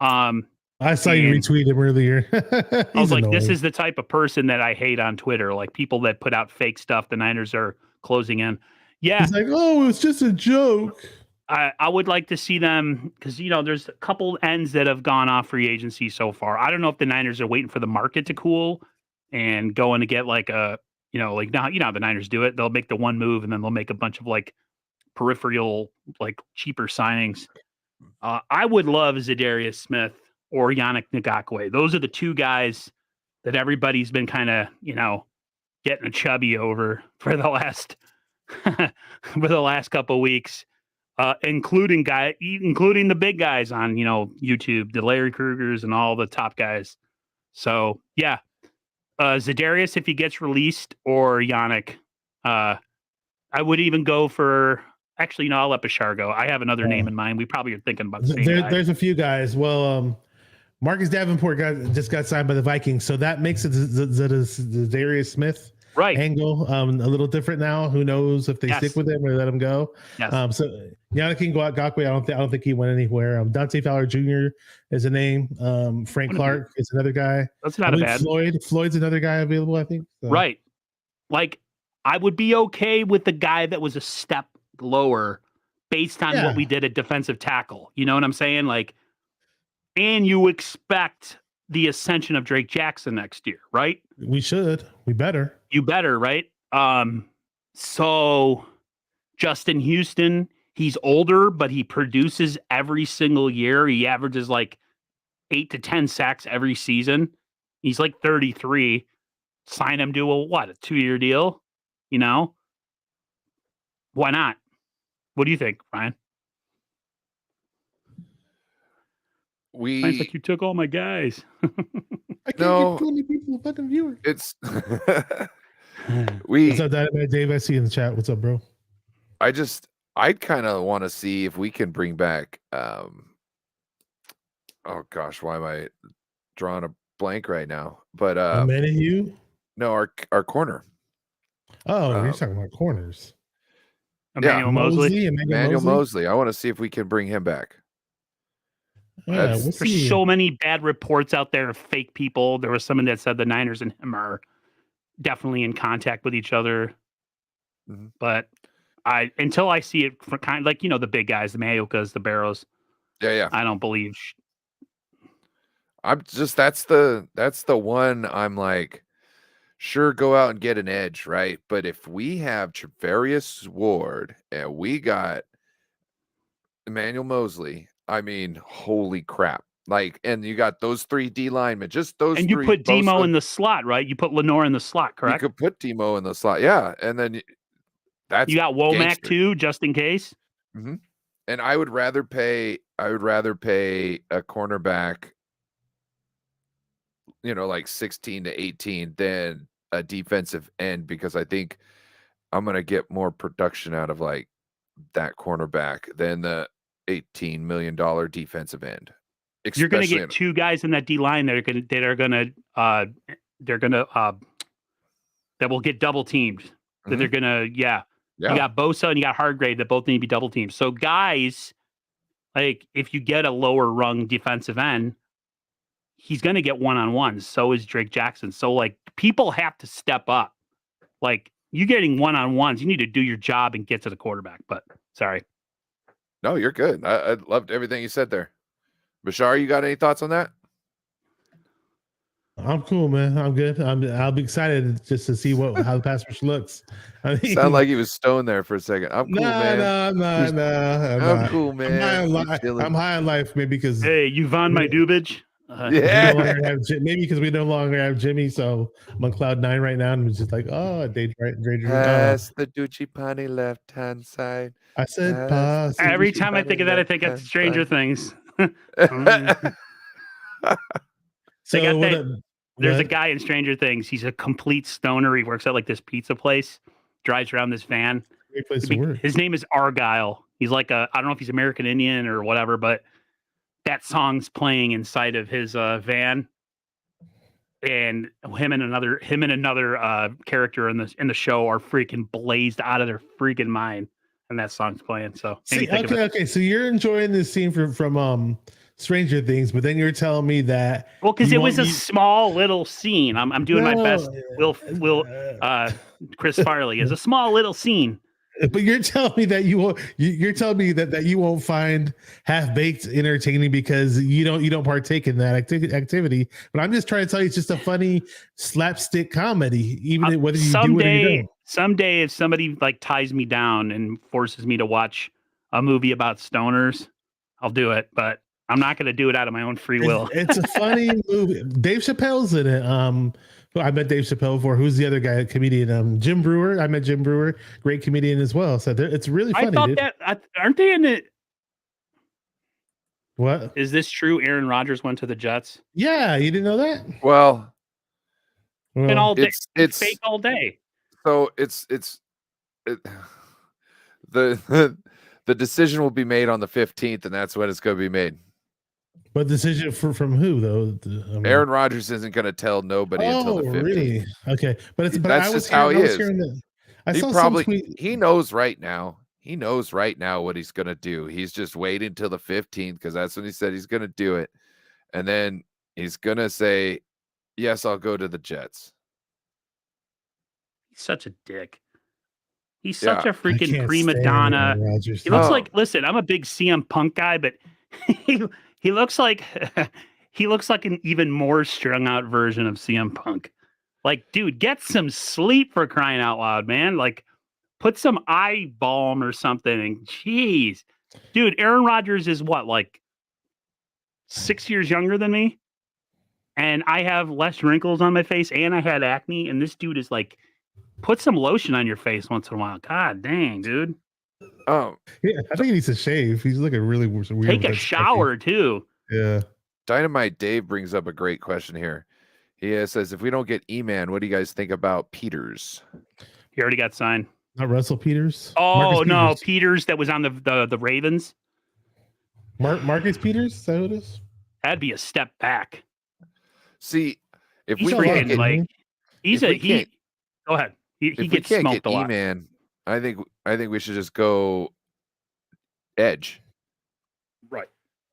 I saw you retweet him earlier. I was like, this is the type of person that I hate on Twitter. Like people that put out fake stuff. The Niners are closing in. Yeah. He's like, oh, it's just a joke. I would like to see them because, there's a couple ends that have gone off free agency so far. I don't know if the Niners are waiting for the market to cool and going to get like a, like now, how the Niners do it. They'll make the one move and then they'll make a bunch of like peripheral, like cheaper signings. I would love Zadarius Smith or Yannick Ngakoue. Those are the two guys that everybody's been kind of, getting a chubby over for the last couple of weeks. Including the big guys on, YouTube, the Larry Krugers and all the top guys. So yeah, Zadarius, if he gets released, or Yannick, I would even go for, actually, I'll let Bashar go. I have another name in mind. We probably are thinking about the same guy. There's a few guys. Well, Marcus Davenport just got signed by the Vikings. So that makes it Zadarius Smith angle a little different now. Who knows if they stick with him or let him go? Yes. So Yannick Ngakoue, I don't think he went anywhere. Dante Fowler Jr. is a name. Frank Clark is another guy. That's not bad. Floyd's another guy available, I think. So. Right. Like, I would be okay with the guy that was a step lower based on what we did at defensive tackle. You know what I'm saying? Like, and you expect the ascension of Drake Jackson next year, right? We should. We better. You better, right? So Justin Houston, he's older, but he produces every single year. He averages like 8 to 10 sacks every season. He's like 33. Sign him to a 2-year deal? Why not? What do you think, Ryan? Sounds like you took all my guys. I can't get 20 people fucking viewers. It's What's up, Dynamite Dave? I see you in the chat. What's up, bro? I kind of want to see if we can bring back oh gosh, why am I drawing a blank right now? But you? No, our corner. Oh, you're talking about corners. Emmanuel Mosley. Emmanuel Mosley. I want to see if we can bring him back. Yeah, there's so many bad reports out there of fake people. There was someone that said the Niners and him are definitely in contact with each other. Mm-hmm. But until I see it for kind of like, the big guys, the Mayokas, the Barrows. Yeah. I don't believe. I'm just, that's the one I'm like, sure, go out and get an edge, right? But if we have Travarius Ward and we got Emmanuel Mosley, I mean, holy crap. Like, and you got those 3 D linemen, just those and three. And you put Demo in the slot, right? You put Lenore in the slot, correct? You could put Demo in the slot, yeah. And then you got Womack too, just in case. Mm-hmm. And I would rather pay a cornerback, like 16 to 18 than a defensive end, because I think I'm going to get more production out of like that cornerback than the $18 million defensive end. You're going to get 2 guys in that D line that will get double teamed. That they're going to, You got Bosa and you got Hargrave that both need to be double teamed. So guys Like, if you get a lower rung defensive end, he's going to get one-on-ones. So is Drake Jackson. So, like, people have to step up. Like, you getting one-on-ones, you need to do your job and get to the quarterback. But, sorry. No, you're good. I loved everything you said there. Bashar, you got any thoughts on that? I'm cool, man. I'm good. I'll be excited just to see how the pass rush looks. I mean, Sound like he was stoned there for a second. I'm cool, man. I'm cool, man. I'm high on life, maybe because hey, Yvonne my Dubage. Yeah. Maybe because we no longer have Jimmy, so I'm on cloud 9 right now, and it's just like, oh, daydream. Pass the Ducci Pani left hand side. I said pass. Every time I think of that, I think of Stranger Things. There's a guy in Stranger Things. He's a complete stoner. He works at like this pizza place, drives around this van. Great place to work. His name is Argyle. He's like I don't know if he's American Indian or whatever, but that song's playing inside of his van. And him and another character in the show are freaking blazed out of their freaking mind, and that song's playing. So okay. So you're enjoying this scene from Stranger Things, but then you're telling me that because it was a small little scene. I'm doing my best. Chris Farley is a small little scene. But you're telling me that you're telling me that you won't find Half Baked entertaining because you don't partake in that activity. But I'm just trying to tell you, it's just a funny slapstick comedy, even whether you do it or you don't. Someday, if somebody like ties me down and forces me to watch a movie about stoners, I'll do it. But I'm not going to do it out of my own free will. It's a funny movie. Dave Chappelle's in it. I met Dave Chappelle before. Who's the other guy? Comedian. Jim Brewer. I met Jim Brewer. Great comedian as well. So it's really funny. I thought that aren't they in it? What is this true? Aaron Rodgers went to the Jets. Yeah, you didn't know that? Well, and all day, it's fake all day. So the decision will be made on the 15th, and that's when it's going to be made. But decision from who though? Aaron Rodgers isn't going to tell nobody until the 15th. Really? Okay, but that's just how he is. He knows right now. He knows right now what he's going to do. He's just waiting till the 15th because that's when he said he's going to do it, and then he's going to say, "Yes, I'll go to the Jets." He's such a dick. He's such a freaking prima donna. He looks like. Listen, I'm a big CM Punk guy, but he looks like an even more strung out version of CM Punk. Like, dude, get some sleep for crying out loud, man. Like, put some eye balm or something. And jeez, dude, Aaron Rodgers is what, like 6 years younger than me, and I have less wrinkles on my face, and I had acne, and this dude is like, put some lotion on your face once in a while. God dang, dude. Oh, yeah, I think he needs to shave. He's looking really weird. Take a shower too. Yeah. Dynamite Dave brings up a great question here. He says, if we don't get E-Man, what do you guys think about Peters? He already got signed. Not Russell Peters? Oh, no. Peters that was on the Ravens. Marcus Peters? Is that who it is? That'd be a step back. See, if he's we freaking get, like, go ahead. He gets smoked a lot. E-Man, I think we should just go Edge. Right.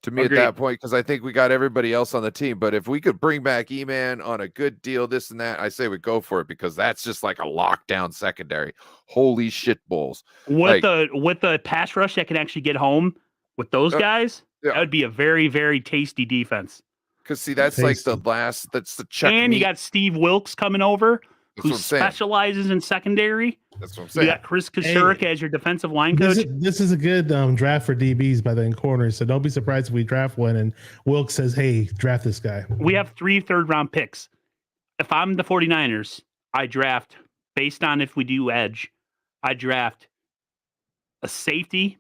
To me, Agreed. At that point, because I think we got everybody else on the team. But if we could bring back E-Man on a good deal, this and that, I say we go for it because that's just like a lockdown secondary. Holy shit balls! With the pass rush that can actually get home with those guys, that would be a very, very tasty defense. Because see, that's like that's the check. And you got Steve Wilkes coming over, who specializes in secondary. That's what I'm saying. You got Chris Kasurek as your defensive line coach. This is a good draft for DBs by the corners. So don't be surprised if we draft one and Wilkes says, hey, draft this guy. We have 3 third-round picks. If I'm the 49ers, I draft, based on if we do edge, I draft a safety,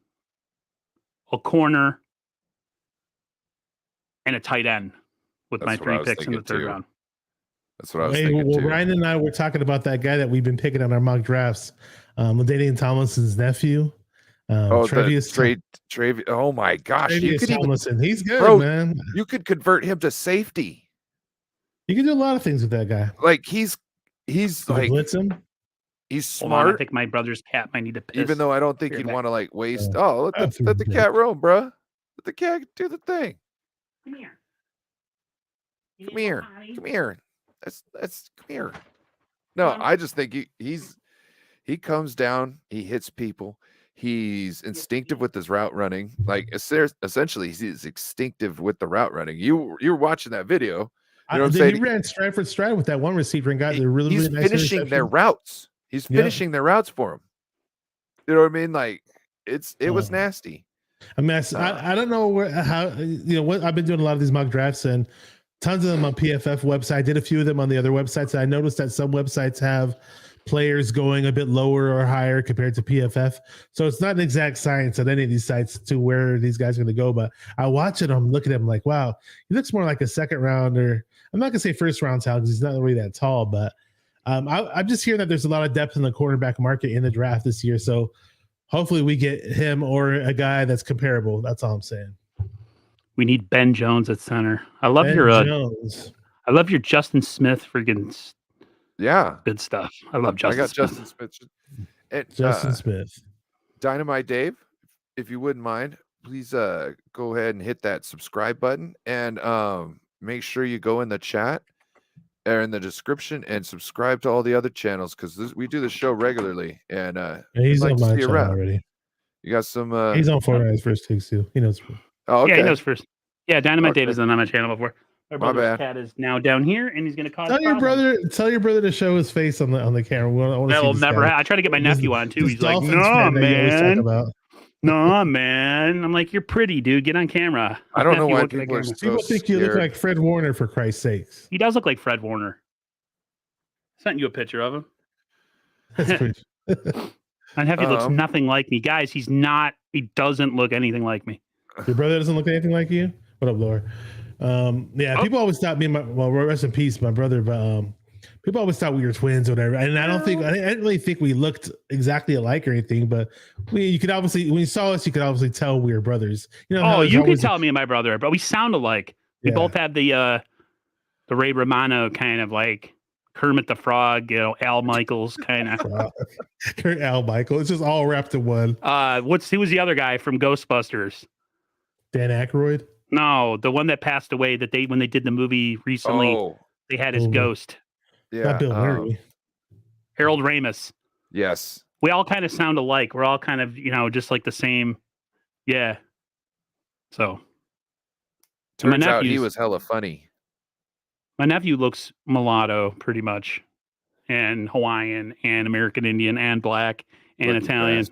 a corner, and a tight end with my 3 picks in the third round. That's what I was thinking. Well, Ryan and I were talking about that guy that we've been picking on our mock drafts, Ladainian Tomlinson's nephew. Travius. Oh my gosh, Tomlinson. He's good, bro, man. You could convert him to safety. You can do a lot of things with that guy. Like he's like blitz him. He's smart. On, I think my brother's cat might need to piss. Even though I don't think you'd want to like waste. Let the cat roam, bro. Let the cat do the thing. Come here. Come here. Come here. That's come here. No, I just think he comes down, he hits people. He's instinctive with his route running. Like essentially, he's instinctive with the route running. You were watching that video. You know what I'm saying? He ran stride for stride with that one receiver and got the He's nice finishing their routes. He's finishing their routes for him. You know what I mean? Like it was nasty. I mean, I don't know how what I've been doing a lot of these mock drafts and tons of them on PFF website. I did a few of them on the other websites. And I noticed that some websites have players going a bit lower or higher compared to PFF. So it's not an exact science at any of these sites to where these guys are going to go. But I watch it, I'm looking at him like, wow, he looks more like a second rounder. I'm not going to say first round talent because he's not really that tall, but I'm just hearing that there's a lot of depth in the quarterback market in the draft this year. So hopefully we get him or a guy that's comparable. That's all I'm saying. We need Ben Jones at center. I love Jones. I love your Justin Smith friggin' good stuff. I love Justin Smith. Justin Smith. And, Justin Smith. Dynamite Dave, if you wouldn't mind, please go ahead and hit that subscribe button and make sure you go in the chat or in the description and subscribe to all the other channels because we do the show regularly. And he's on my channel already. You got some. He's on Fortnite's first takes too. He knows. Oh, okay. Yeah, he knows first. Yeah, Dynamite Dave has been on my channel before. My bad. Cat is now down here, and he's going to cause. Tell your brother to show his face on the camera. That will never happen. I try to get my nephew on too. He's like, "No, man, no, man." I'm like, "You're pretty, dude. Get on camera." I don't know why people think you look like Fred Warner. For Christ's sakes, he does look like Fred Warner. Sent you a picture of him. That's pretty. My nephew looks nothing like me, guys. He's not. He doesn't look anything like me. Your brother doesn't look anything like you. What up, Laura? People always thought me and rest in peace, my brother, but people always thought we were twins or whatever. And I didn't really think we looked exactly alike or anything, but you could obviously, when you saw us, you could obviously tell we were brothers. You could tell me and my brother, but we sound alike. We both had the Ray Romano kind of like Kermit the Frog, Al Michaels kind of. Al Michaels. It's just all wrapped in one. Who was the other guy from Ghostbusters? Dan Aykroyd? No, the one that passed away when they did the movie recently, they had his ghost. Yeah. Not Bill Murray. Harold Ramis. Yes. We all kind of sound alike. We're all kind of, just like the same. Yeah. So. Turns out he was hella funny. My nephew looks mulatto pretty much, and Hawaiian, and American Indian, and black, and Italian.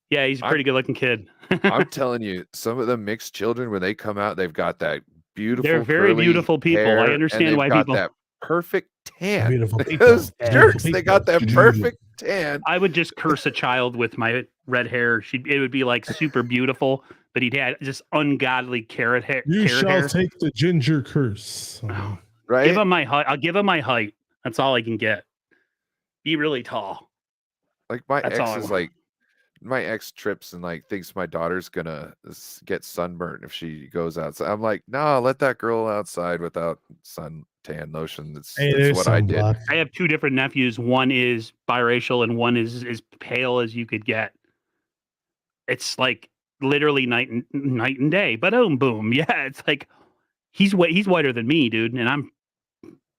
Yeah, he's a pretty good looking kid. I'm telling you, some of the mixed children, when they come out, they've got that beautiful. They're very beautiful people. Hair, I understand why people that perfect tan. Beautiful people. Those jerks, they got that perfect tan. I would just curse a child with my red hair. It would be like super beautiful, but he'd had just ungodly carrot hair. You shall take the ginger curse. Right? Give him my height. I'll give him my height. That's all I can get. Be really tall. Like my ex trips and like thinks my daughter's gonna get sunburned if she goes outside. I'm like, no, let that girl outside without suntan lotion. That's what I did. I have two different nephews. One is biracial and one is as pale as you could get. It's like literally night and day. But boom. Yeah, it's like he's whiter than me, dude, and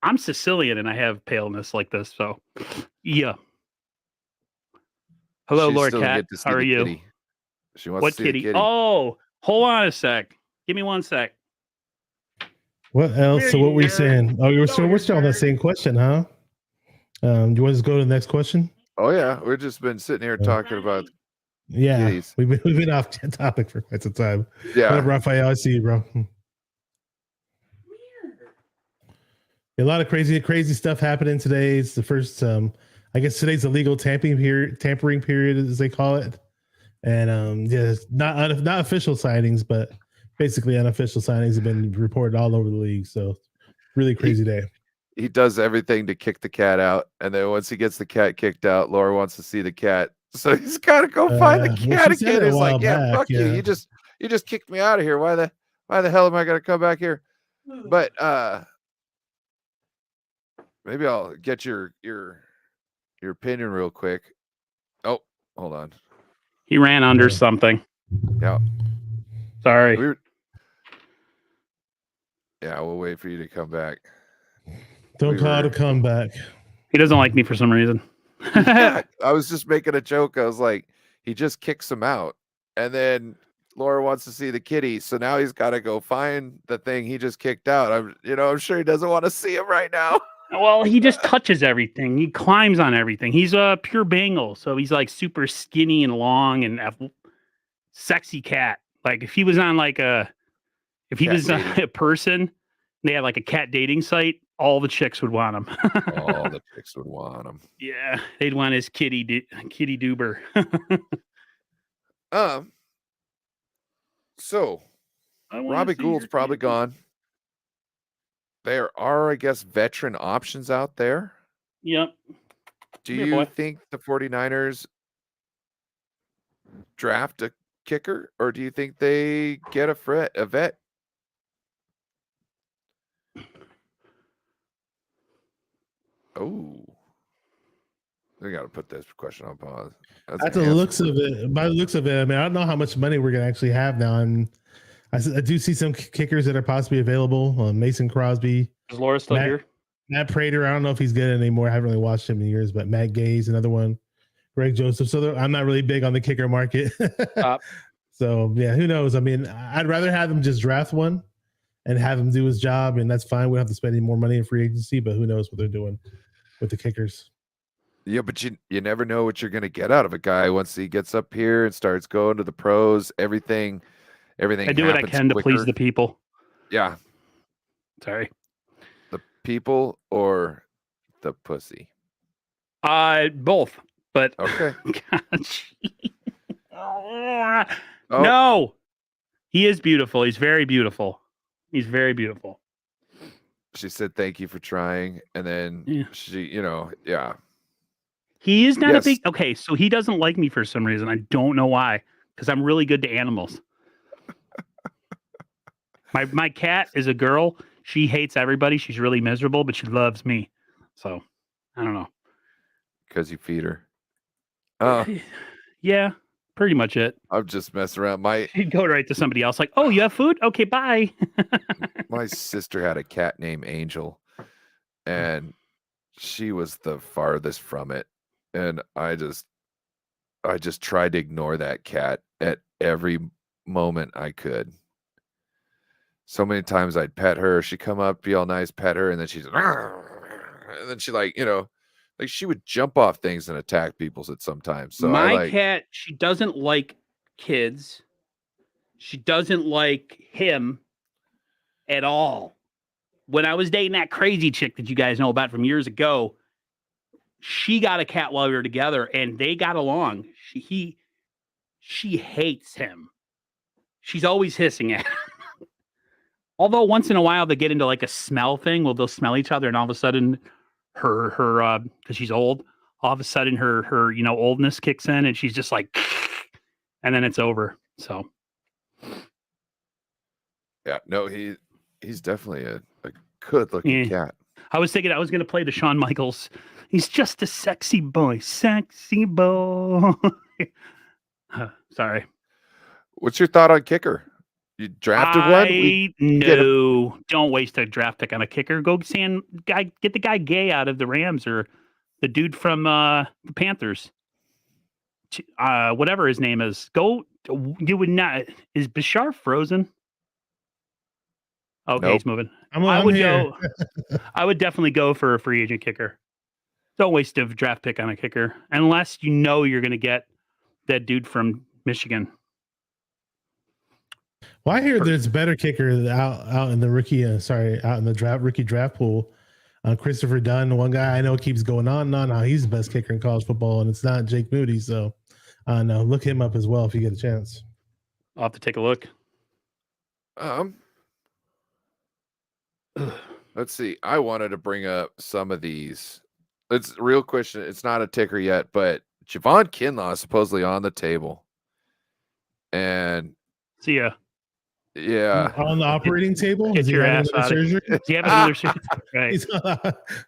I'm Sicilian and I have paleness like this. So yeah. Hello, Lord Cat. How are you? Kitty. She wants to see the kitty. Oh, hold on a sec. Give me 1 sec. What else? So what were you saying? Oh, we're still on that same question, huh? Do you want to go to the next question? Oh yeah, we've just been sitting here talking about. Yeah, kitties. we've been off topic for quite some time. Yeah, Raphael, I see you, bro. A lot of crazy stuff happening today. It's the first. I guess today's the legal tampering period, as they call it, and not official signings, but basically unofficial signings have been reported all over the league. So, really crazy day. He does everything to kick the cat out, and then once he gets the cat kicked out, Laura wants to see the cat, so he's got to go find the cat again. He's like, "Yeah, fuck you! You just kicked me out of here. Why the hell am I going to come back here?" But maybe I'll get your opinion real quick. Oh, hold on. He ran under something. Yeah. Sorry. Yeah, we'll wait for you to come back. Don't call it a comeback. He doesn't like me for some reason. Yeah, I was just making a joke. I was like, he just kicks him out. And then Laura wants to see the kitty. So now he's got to go find the thing he just kicked out. I'm sure he doesn't want to see him right now. Well, he just touches everything. He climbs on everything. He's a pure Bengal. So he's like super skinny and long and sexy cat. Like if he was on like if he was a person, they had like a cat dating site, all the chicks would want him. All the chicks would want him. Yeah, they'd want his kitty Doober. So Robbie Gould's probably gone. There are, I guess, veteran options out there. Yep. Do you think the 49ers draft a kicker, or do you think they get a vet? Oh, we got to put this question on pause. By the looks of it, I mean, I don't know how much money we're gonna actually have now, and I do see some kickers that are possibly available. Mason Crosby. Is Laura still here? Matt Prater. I don't know if he's good anymore. I haven't really watched him in years, but Matt Gay's another one. Greg Joseph. So I'm not really big on the kicker market. So yeah, who knows? I mean, I'd rather have him just draft one and have him do his job, and that's fine. We don't have to spend any more money in free agency, but who knows what they're doing with the kickers. Yeah, but you never know what you're going to get out of a guy once he gets up here and starts going to the pros. Everything. I do what I can to please the people. Yeah. Sorry. The people or the pussy? Both. But okay. No. He is beautiful. He's very beautiful. He's very beautiful. She said thank you for trying, and then she, yeah. He is not a big. Okay, so he doesn't like me for some reason. I don't know why. Because I'm really good to animals. My cat is a girl. She hates everybody. She's really miserable, but she loves me. So I don't know. Because you feed her. Yeah, pretty much it. I'm just messing around. She'd go right to somebody else, like, "Oh, you have food? Okay, bye." My sister had a cat named Angel, and she was the farthest from it. And I just tried to ignore that cat at every moment I could. So many times I'd pet her, she'd come up, be all nice, pet her, and then she's and then she like she would jump off things and attack people at sometimes. So my cat, she doesn't like kids. She doesn't like him at all. When I was dating that crazy chick that you guys know about from years ago, she got a cat while we were together, and they got along. She hates him. She's always hissing at him. Although once in a while they get into like a smell thing. Well, they'll smell each other, and all of a sudden, her because she's old, all of a sudden her oldness kicks in, and she's just like, and then it's over. So, yeah, no, he's definitely a good-looking cat. I was thinking I was going to play the Shawn Michaels. He's just a sexy boy. Sorry. What's your thought on kicker? You drafted one? No, don't waste a draft pick on a kicker. Go get the guy Gay out of the Rams, or the dude from the Panthers. Whatever his name is. You would not. Is Bashar frozen? Okay, nope. He's moving. I would definitely go for a free agent kicker. Don't waste a draft pick on a kicker unless you know you're going to get that dude from Michigan. Well, I hear there's better kickers out in the rookie. Out in the rookie draft pool. Christopher Dunn, one guy I know keeps going on. No, he's the best kicker in college football, and it's not Jake Moody. So, no, look him up as well if you get a chance. I'll have to take a look. Let's see. I wanted to bring up some of these. It's a real question. It's not a ticker yet, but Javon Kinlaw is supposedly on the table. And see ya. Yeah. On the operating table? Get your ass out of surgery? Does he have another surgery? Right.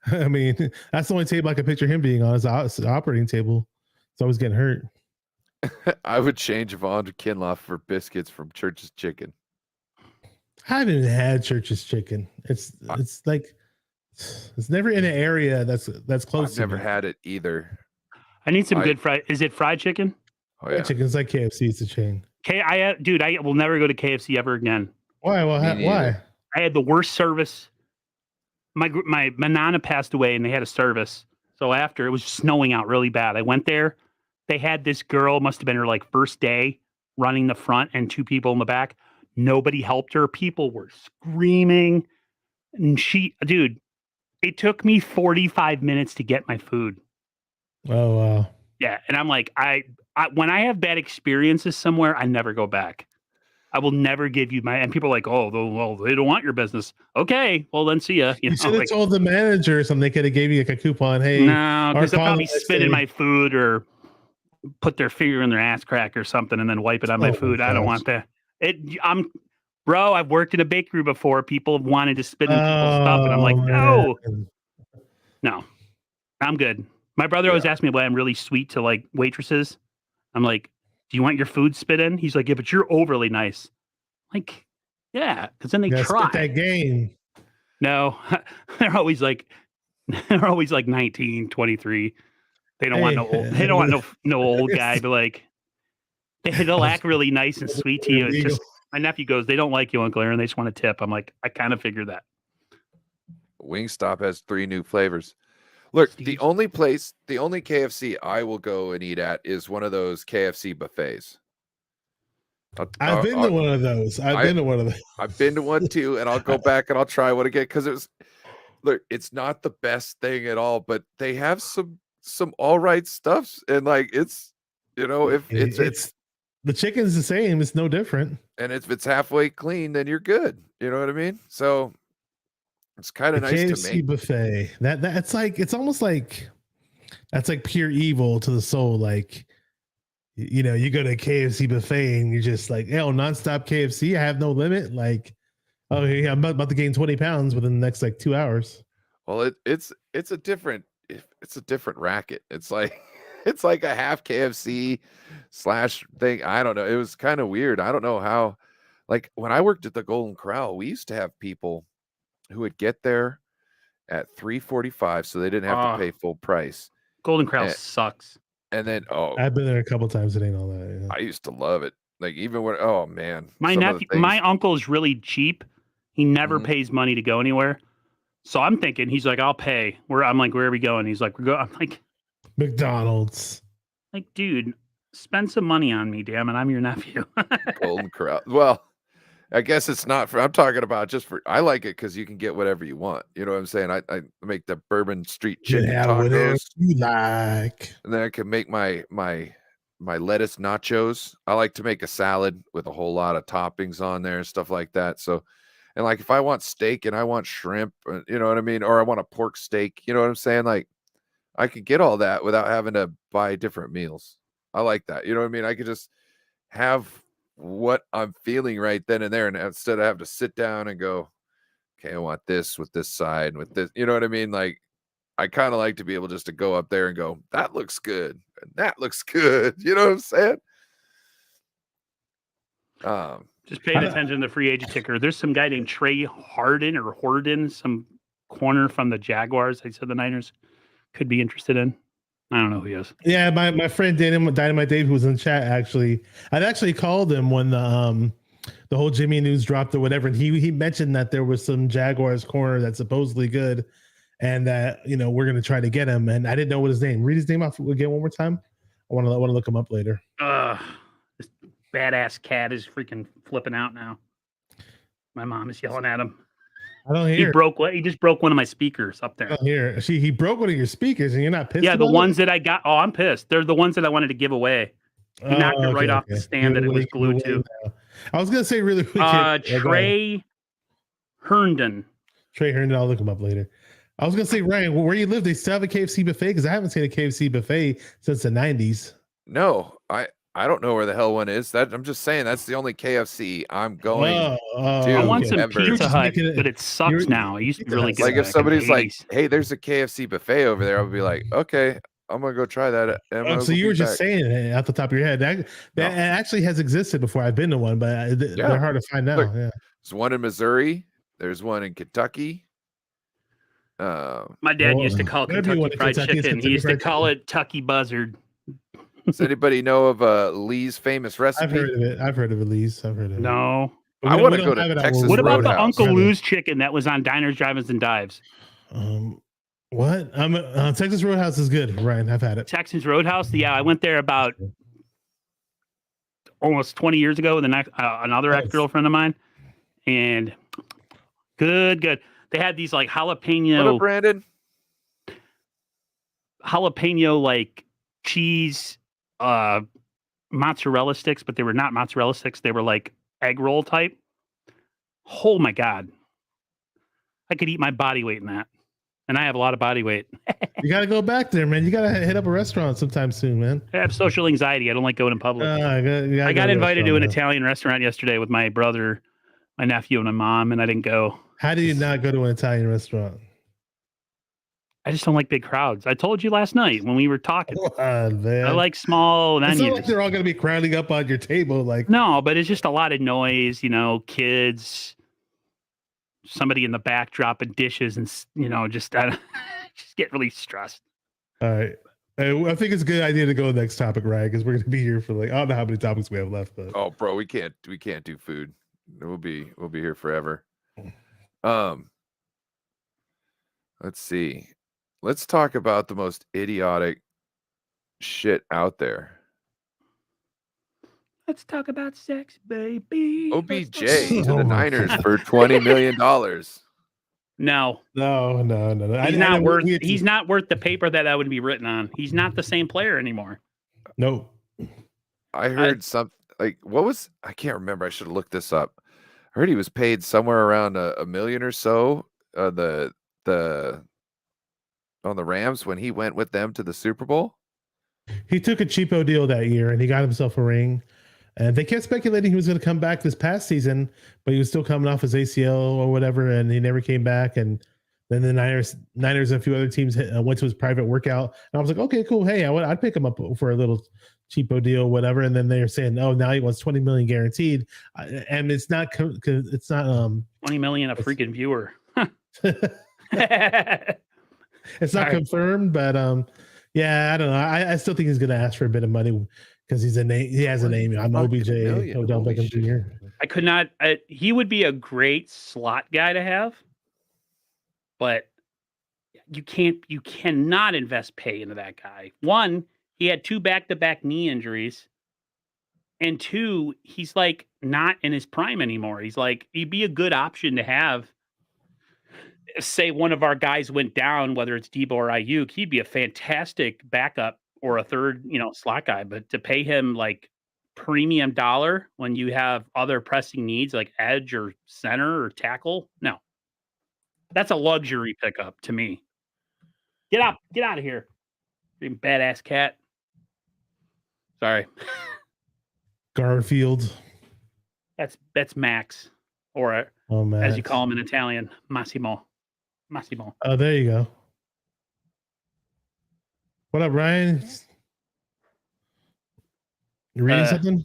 I mean, that's the only table I can picture him being on is the operating table. It's always getting hurt. I would change Von Kinloff for biscuits from Church's Chicken. I haven't even had Church's Chicken. It's like it's never in an area that's close I've to never me. had it either. I need some good fried. Is it fried chicken? Oh yeah. Chicken's like KFC. It's a chain. Dude, I will never go to KFC ever again. Why? Well, Me why? neither. I had the worst service. My nana passed away, and they had a service. So after, it was snowing out really bad. I went there. They had this girl, must have been her like first day, running the front, and 2 people in the back. Nobody helped her. People were screaming, and dude, it took me 45 minutes to get my food. Oh wow. Yeah, and I'm like, I when I have bad experiences somewhere, I never go back. I will never give you my. And people are like, oh, well, they don't want your business. Okay, well then see ya. You should have told the manager or something. They could have gave you like a coupon. Hey, no, because they'll probably spit in say- my food or put their finger in their ass crack or something and then wipe it on my food. I don't want that. Bro, I've worked in a bakery before. People have wanted to spit in people's stuff, and I'm like, no, I'm good. My brother always asks me why I'm really sweet to like waitresses. I'm like, do you want your food spit in? He's like, yeah, but you're overly nice. Like, yeah, because then they try. Spit that game. No, they're always like 19, 23. They don't want no old. They don't want no old guy. But like, they'll act really nice and sweet to you. It's just my nephew goes, they don't like you, Uncle Aaron. They just want to tip. I'm like, I kind of figured that. Wingstop has 3 new flavors. Look, the only KFC I will go and eat at is one of those KFC buffets. I've been to one of those. I've been to one too, and I'll go back and I'll try one again because it's not the best thing at all, but they have some all right stuff, and like it's if the chicken's the same, it's no different, and if it's halfway clean, then you're good. You know what I mean? So it's kind of nice KFC to make buffet. That's like it's almost like that's like pure evil to the soul. Like you go to a KFC buffet and you're just like, nonstop KFC. I have no limit. Like, oh yeah, I'm about to gain 20 pounds within the next like 2 hours. Well, it's a different racket. It's like a half KFC / thing. I don't know. It was kind of weird. I don't know how. Like when I worked at the Golden Corral, we used to have people who would get there at 3:45, so they didn't have to pay full price. Golden Corral sucks. And then I've been there a couple times. It ain't all that. Yeah. I used to love it. Like even when man, my uncle is really cheap. He never pays money to go anywhere. So I'm thinking he's like, I'll pay. I'm like, where are we going? He's like, I'm like, McDonald's. Like, dude, spend some money on me, damn it. I'm your nephew. Golden Corral. Well, I guess it's not for. I'm talking about just for. I like it because you can get whatever you want. You know what I'm saying? I make the Bourbon Street chicken tacos. You like, and then I can make my lettuce nachos. I like to make a salad with a whole lot of toppings on there and stuff like that. So, and like if I want steak and I want shrimp, you know what I mean, or I want a pork steak, you know what I'm saying? Like I could get all that without having to buy different meals. I like that. You know what I mean? I could just have what I'm feeling right then and there, and instead of having to sit down and go, okay, I want this with this side and with this, you know what I mean? Like I kind of like to be able just to go up there and go, that looks good and that looks good. You know what I'm saying? Just paying attention to the free agent ticker. There's some guy named Trey Horden, some corner from the Jaguars. They said the Niners could be interested in. I don't know who he is. Yeah, my friend Dynamite Dave, who was in the chat, I'd actually called him when the whole Jimmy news dropped or whatever, and he mentioned that there was some Jaguars corner that's supposedly good, and that we're gonna try to get him. And I didn't know what his name. Read his name off again one more time. I want to look him up later. This badass cat is freaking flipping out now. My mom is yelling at him. I don't hear. He just broke one of my speakers up there. I don't hear. He broke one of your speakers, and you're not pissed. Yeah, the ones that I got. Oh, I'm pissed. They're the ones that I wanted to give away. He knocked it right off the stand that it was glued to. I was gonna say really quick. Trey Herndon. Trey Herndon. I'll look him up later. I was gonna say, Ryan, where you live, they still have a KFC buffet? Because I haven't seen a KFC buffet since the 90s. No, I don't know where the hell one is. That I'm just saying that's the only KFC I'm going to. I want some Pizza Hut, but it sucks now. It used to be really good. Like if somebody's like, "Hey, there's a KFC buffet over there," I would be like, "Okay, I'm gonna go try that. So you were just saying it off the top of your head. That actually has existed before. I've been to one, but they're hard to find now. Look, yeah. There's one in Missouri. There's one in Kentucky. My dad used to call Kentucky Fried Chicken. He used to call it Tucky Buzzard. Does anybody know of Lee's famous recipe? I've heard of it. I've heard of it, Lee's. I've heard of it. No. I want to go to Texas. What about Roadhouse? the Uncle Lou's chicken that was on Diners, Drive-Ins, and Dives? What? Texas Roadhouse is good, Ryan. I've had it. Texas Roadhouse? Yeah, I went there about almost 20 years ago with another ex-girlfriend of mine. And good. They had these like jalapeno. What up, Brandon? Jalapeno like cheese mozzarella sticks, but they were not mozzarella sticks. They were like egg roll type. Oh my God. I could eat my body weight in that. And I have a lot of body weight. You got to go back there, man. You got to hit up a restaurant sometime soon, man. I have social anxiety. I don't like going in public. I got invited to an Italian restaurant yesterday with my brother, my nephew, and my mom, and I didn't go. How do you not go to an Italian restaurant? I just don't like big crowds. I told you last night when we were talking. Man. I like small venues. It's not like they're all going to be crowding up on your table. No, but it's just a lot of noise, kids, somebody in the back dropping dishes and, just get really stressed. All right. I think it's a good idea to go to the next topic, right? Because we're going to be here for I don't know how many topics we have left. But. Oh, bro, we can't do food. We'll be here forever. Let's see. Let's talk about the most idiotic shit out there. Let's talk about sex, baby. OBJ to the Niners for $20 million. No. He's not worth the paper that would be written on. He's not the same player anymore. Nope. I heard I can't remember. I should have looked this up. I heard he was paid somewhere around a million or so. On the Rams when he went with them to the Super Bowl. He took a cheapo deal that year and he got himself a ring. And they kept speculating he was going to come back this past season, but he was still coming off his ACL or whatever, and he never came back. And then the Niners and a few other teams went to his private workout. And I was like, okay, cool. Hey, I'd pick him up for a little cheapo deal, whatever. And then they're saying, oh, now he wants $20 million guaranteed. And it's not 20 million a freaking viewer. It's not confirmed, but yeah, I don't know. I still think he's going to ask for a bit of money because he's a name. He has a name. I'm OBJ, Odell Beckham Jr. I could not. He would be a great slot guy to have, but you cannot invest pay into that guy. One, he had 2 back-to-back knee injuries, and 2, he's like not in his prime anymore. He'd be a good option to have. Say one of our guys went down, whether it's Debo or Ayuk, he'd be a fantastic backup or a third, slot guy. But to pay him like premium dollar when you have other pressing needs like edge or center or tackle, no. That's a luxury pickup to me. Get out of here. You badass cat. Sorry. Garfield. That's Max, or Max. As you call him in Italian, Massimo. Oh, there you go. What up, Ryan? You reading something?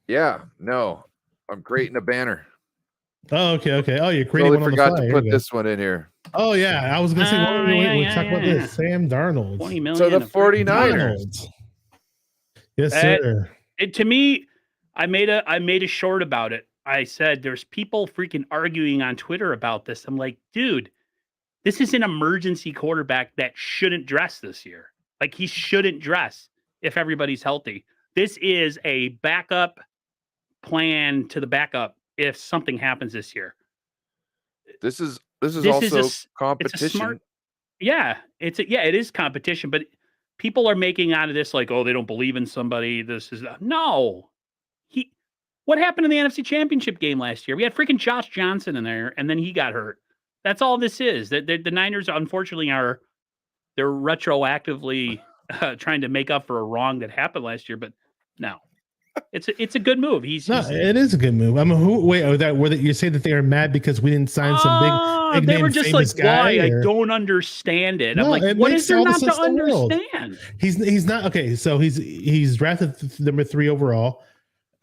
Yeah, no. I'm creating a banner. Oh, okay. Oh, you're creating one on the fly. Forgot to put this one in here. Oh, yeah. I was going to say, we'll talk about this. Sam Darnold. 20 million. So the 49ers. Yes, sir. To me, I made a short about it. I said, there's people freaking arguing on Twitter about this. I'm like, dude, this is an emergency quarterback that shouldn't dress this year. Like, he shouldn't dress if everybody's healthy. This is a backup plan to the backup if something happens this year. This is also competition. It is competition, but people are making out of this like, oh, they don't believe in somebody. No. What happened in the NFC Championship game last year? We had freaking Josh Johnson in there, and then he got hurt. That's all this is. The Niners, unfortunately, they're retroactively trying to make up for a wrong that happened last year. But no, It's a good move. It is a good move. I mean, you say that they are mad because we didn't sign some big they name were just famous like, why? guy? I don't understand it. No, I'm like, it what makes is there all the not to sense in the world. understand? He's not okay. So he's drafted number 3 overall.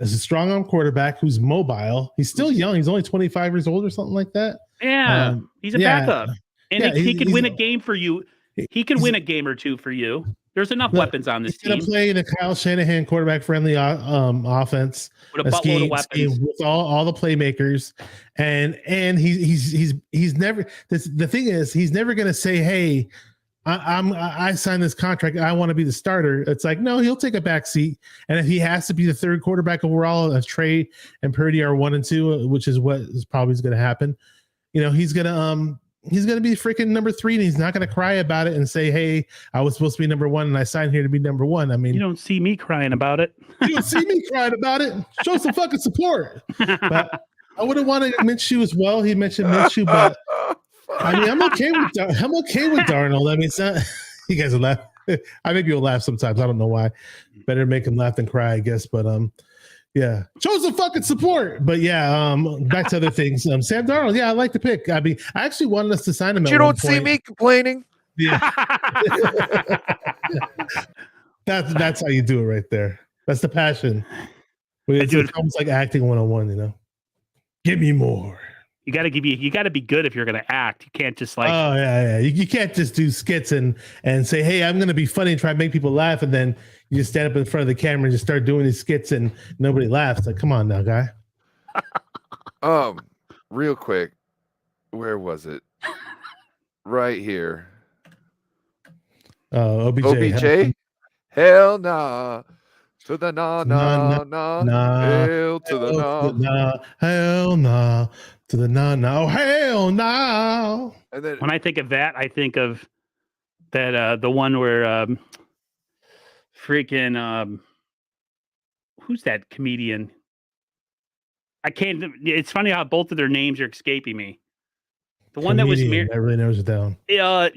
As a strong arm quarterback who's mobile. He's still young. He's only 25 years old or something like that. Yeah, he's a backup, and he could win a game for you. He can win a game or two for you. There's enough weapons on this team. He's gonna play in a Kyle Shanahan quarterback friendly offense with a buttload of weapons with all the playmakers, and he's never. The thing is, he's never gonna say, "Hey, I signed this contract. I want to be the starter." It's like, no, he'll take a back seat, and if he has to be the 3rd quarterback overall, if Trey and Purdy are 1 and 2, which is what is probably going to happen, he's gonna be freaking number 3, and he's not gonna cry about it and say, "Hey, I was supposed to be number 1, and I signed here to be number 1." I mean, you don't see me crying about it. You don't see me crying about it. Show some fucking support. But I wouldn't want to Minshew as well. He mentioned Minshew, but I mean, I'm okay with Darnold. I mean, it's not. You guys will laugh. I make people laugh sometimes. I don't know why. Better make them laugh than cry, I guess. But yeah, show some fucking support. But yeah, back to other things. Sam Darnold. Yeah, I like the pick. I mean, I actually wanted us to sign him. But you don't see me complaining. Yeah. That's how you do it right there. That's the passion. It's almost like acting 101. Give me more. You got to be good if you're going to act. You can't just like. Oh yeah. You can't just do skits and say, "Hey, I'm going to be funny and try to make people laugh," and then you just stand up in front of the camera and just start doing these skits and nobody laughs. Like, come on now, guy. Real quick, where was it? Right here. OBJ. Hell nah. To the nah. Hell to the nah. Hell nah. To the nah. Oh, hell nah. And then when I think of that, I think of that the one where freaking who's that comedian? I can't. It's funny how both of their names are escaping me. The one that was I really knows it down. Yeah.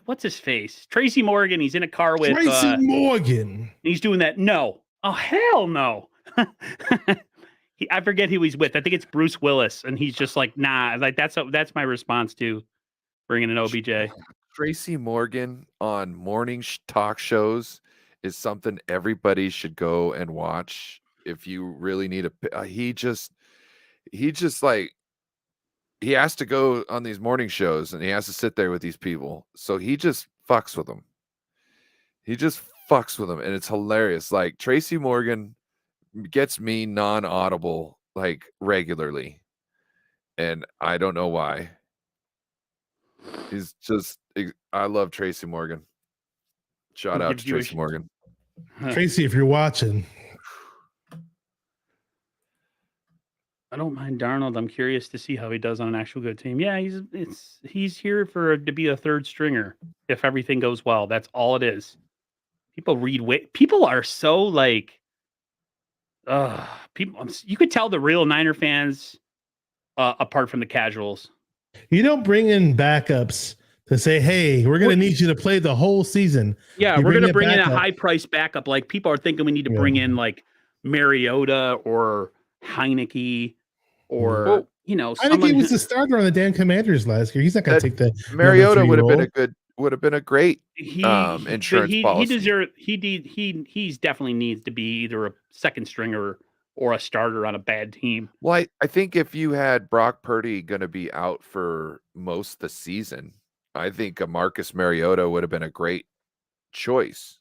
What's his face? Tracy Morgan. He's in a car with Tracy Morgan. He's doing that. No. Oh hell no. I forget who he's with. I think it's Bruce Willis, and he's just like, nah. Like that's my response to bringing an OBJ. Tracy Morgan on morning talk shows is something everybody should go and watch. If you really need he just like. He has to go on these morning shows and he has to sit there with these people. So he just fucks with them. And it's hilarious. Like Tracy Morgan gets me non-audible like regularly. And I don't know why. I love Tracy Morgan. Shout out to Tracy Morgan. Tracy, if you're watching. I don't mind Darnold. I'm curious to see how he does on an actual good team. Yeah, he's here to be a 3rd stringer if everything goes well. That's all it is. People are so like, people. You could tell the real Niner fans apart from the casuals. You don't bring in backups to say, "Hey, we're going to need you to play the whole season." Yeah, we're going to bring in a high-priced backup. Like people are thinking we need to bring in like Mariota or Heineke. Or I think he was the starter on the damn Commanders last year. He's not going to take the Mariota would have been a great insurance policy. He's definitely needs to be either a 2nd stringer or a starter on a bad team. Well, I think if you had Brock Purdy going to be out for most of the season, I think a Marcus Mariota would have been a great choice.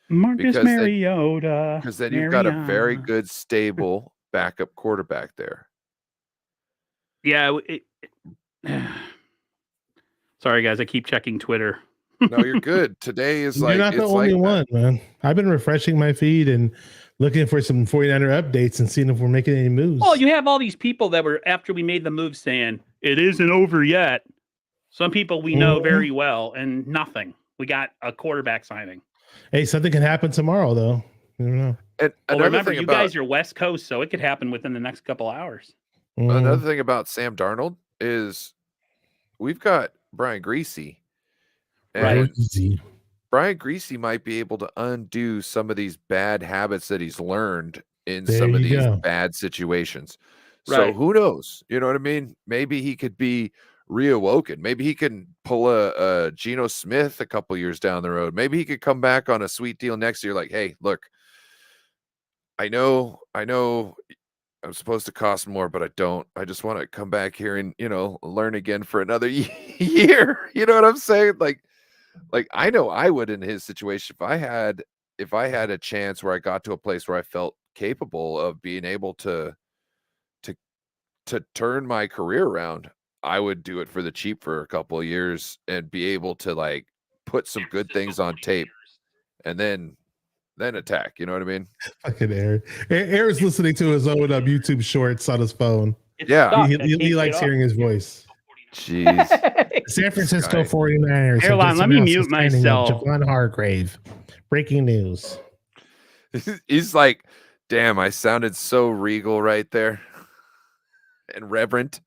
Mariota, because then you've got a very good, stable backup quarterback there. Yeah. Sorry, guys. I keep checking Twitter. No, you're good. Today is you're not the only one, man. I've been refreshing my feed and looking for some 49er updates and seeing if we're making any moves. Well, you have all these people that were, after we made the move, saying it isn't over yet. Some people we know very well, and nothing. We got a quarterback signing. Hey, something can happen tomorrow, though. You don't know. And remember, you guys are West Coast, so it could happen within the next couple hours. Another thing about Sam Darnold is we've got Brian Griese. And Brian Griese might be able to undo some of these bad habits that he's learned in There some of you these go. bad situations. So Right. who knows? You know what I mean? Maybe he could be reawoken. Maybe he can pull a Geno Smith a couple years down the road. Maybe he could come back on a sweet deal next year. Like, hey, look, I know I'm supposed to cost more, but I don't. I just want to come back here and, learn again for another year. You know what I'm saying? Like I know I would in his situation if I had a chance where I got to a place where I felt capable of being able to turn my career around, I would do it for the cheap for a couple of years and be able to like put some good things on tape and then attack. You know what I mean? Fucking Aaron. Aaron's listening to his own YouTube shorts on his phone. It's Yeah. stuck. He likes hearing his voice. Jeez. San Francisco Guy. 49ers. Hold on, let me mute myself. Javon Hargrave. Breaking news. He's like, damn, I sounded so regal right there and reverent.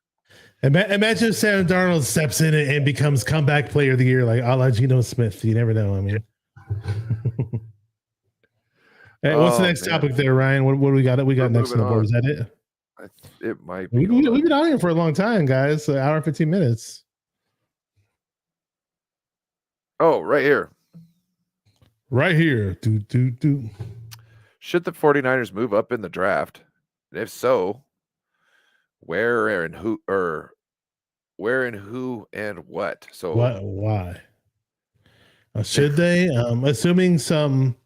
Imagine if Sam Darnold steps in and becomes comeback player of the year, like a la Geno Smith. You never know. I mean, hey, what's the next topic there, Ryan? What do we got? We got next on the board. Is that it? It might be. We've been on here for a long time, guys. An hour and 15 minutes. Oh, right here. Right here. Do. Should the 49ers move up in the draft? And if so, where and who and what? So what? Why? Should they? Assuming some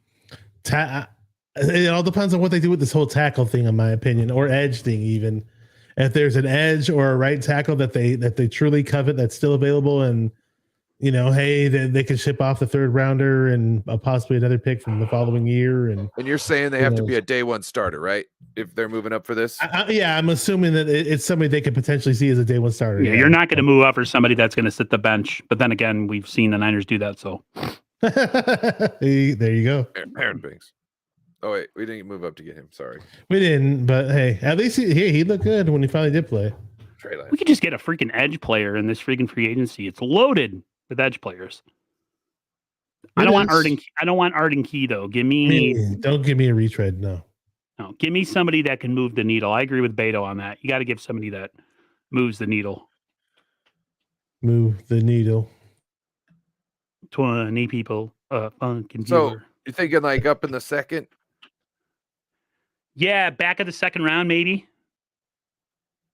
it all depends on what they do with this whole tackle thing, in my opinion, or edge thing. Even if there's an edge or a right tackle that they truly covet that's still available, and hey, they can ship off the third rounder and possibly another pick from the following year. And you're saying they have to be a day one starter, right? If they're moving up for this, yeah, I'm assuming that it's somebody they could potentially see as a day one starter. Yeah, you're not going to move up for somebody that's going to sit the bench. But then again, we've seen the Niners do that. So there you go. Aaron Banks. Oh wait, we didn't move up to get him. Sorry, we didn't. But hey, at least he looked good when he finally did play. We could just get a freaking edge player in this freaking free agency. It's loaded with edge players. I don't want Arden Key though. Don't give me a retread. No, give me somebody that can move the needle. I agree with Beto on that. You got to give somebody that moves the needle. Move the needle. 20 people. Fucking so viewer. You're thinking like up in the second? Yeah, back of the second round, maybe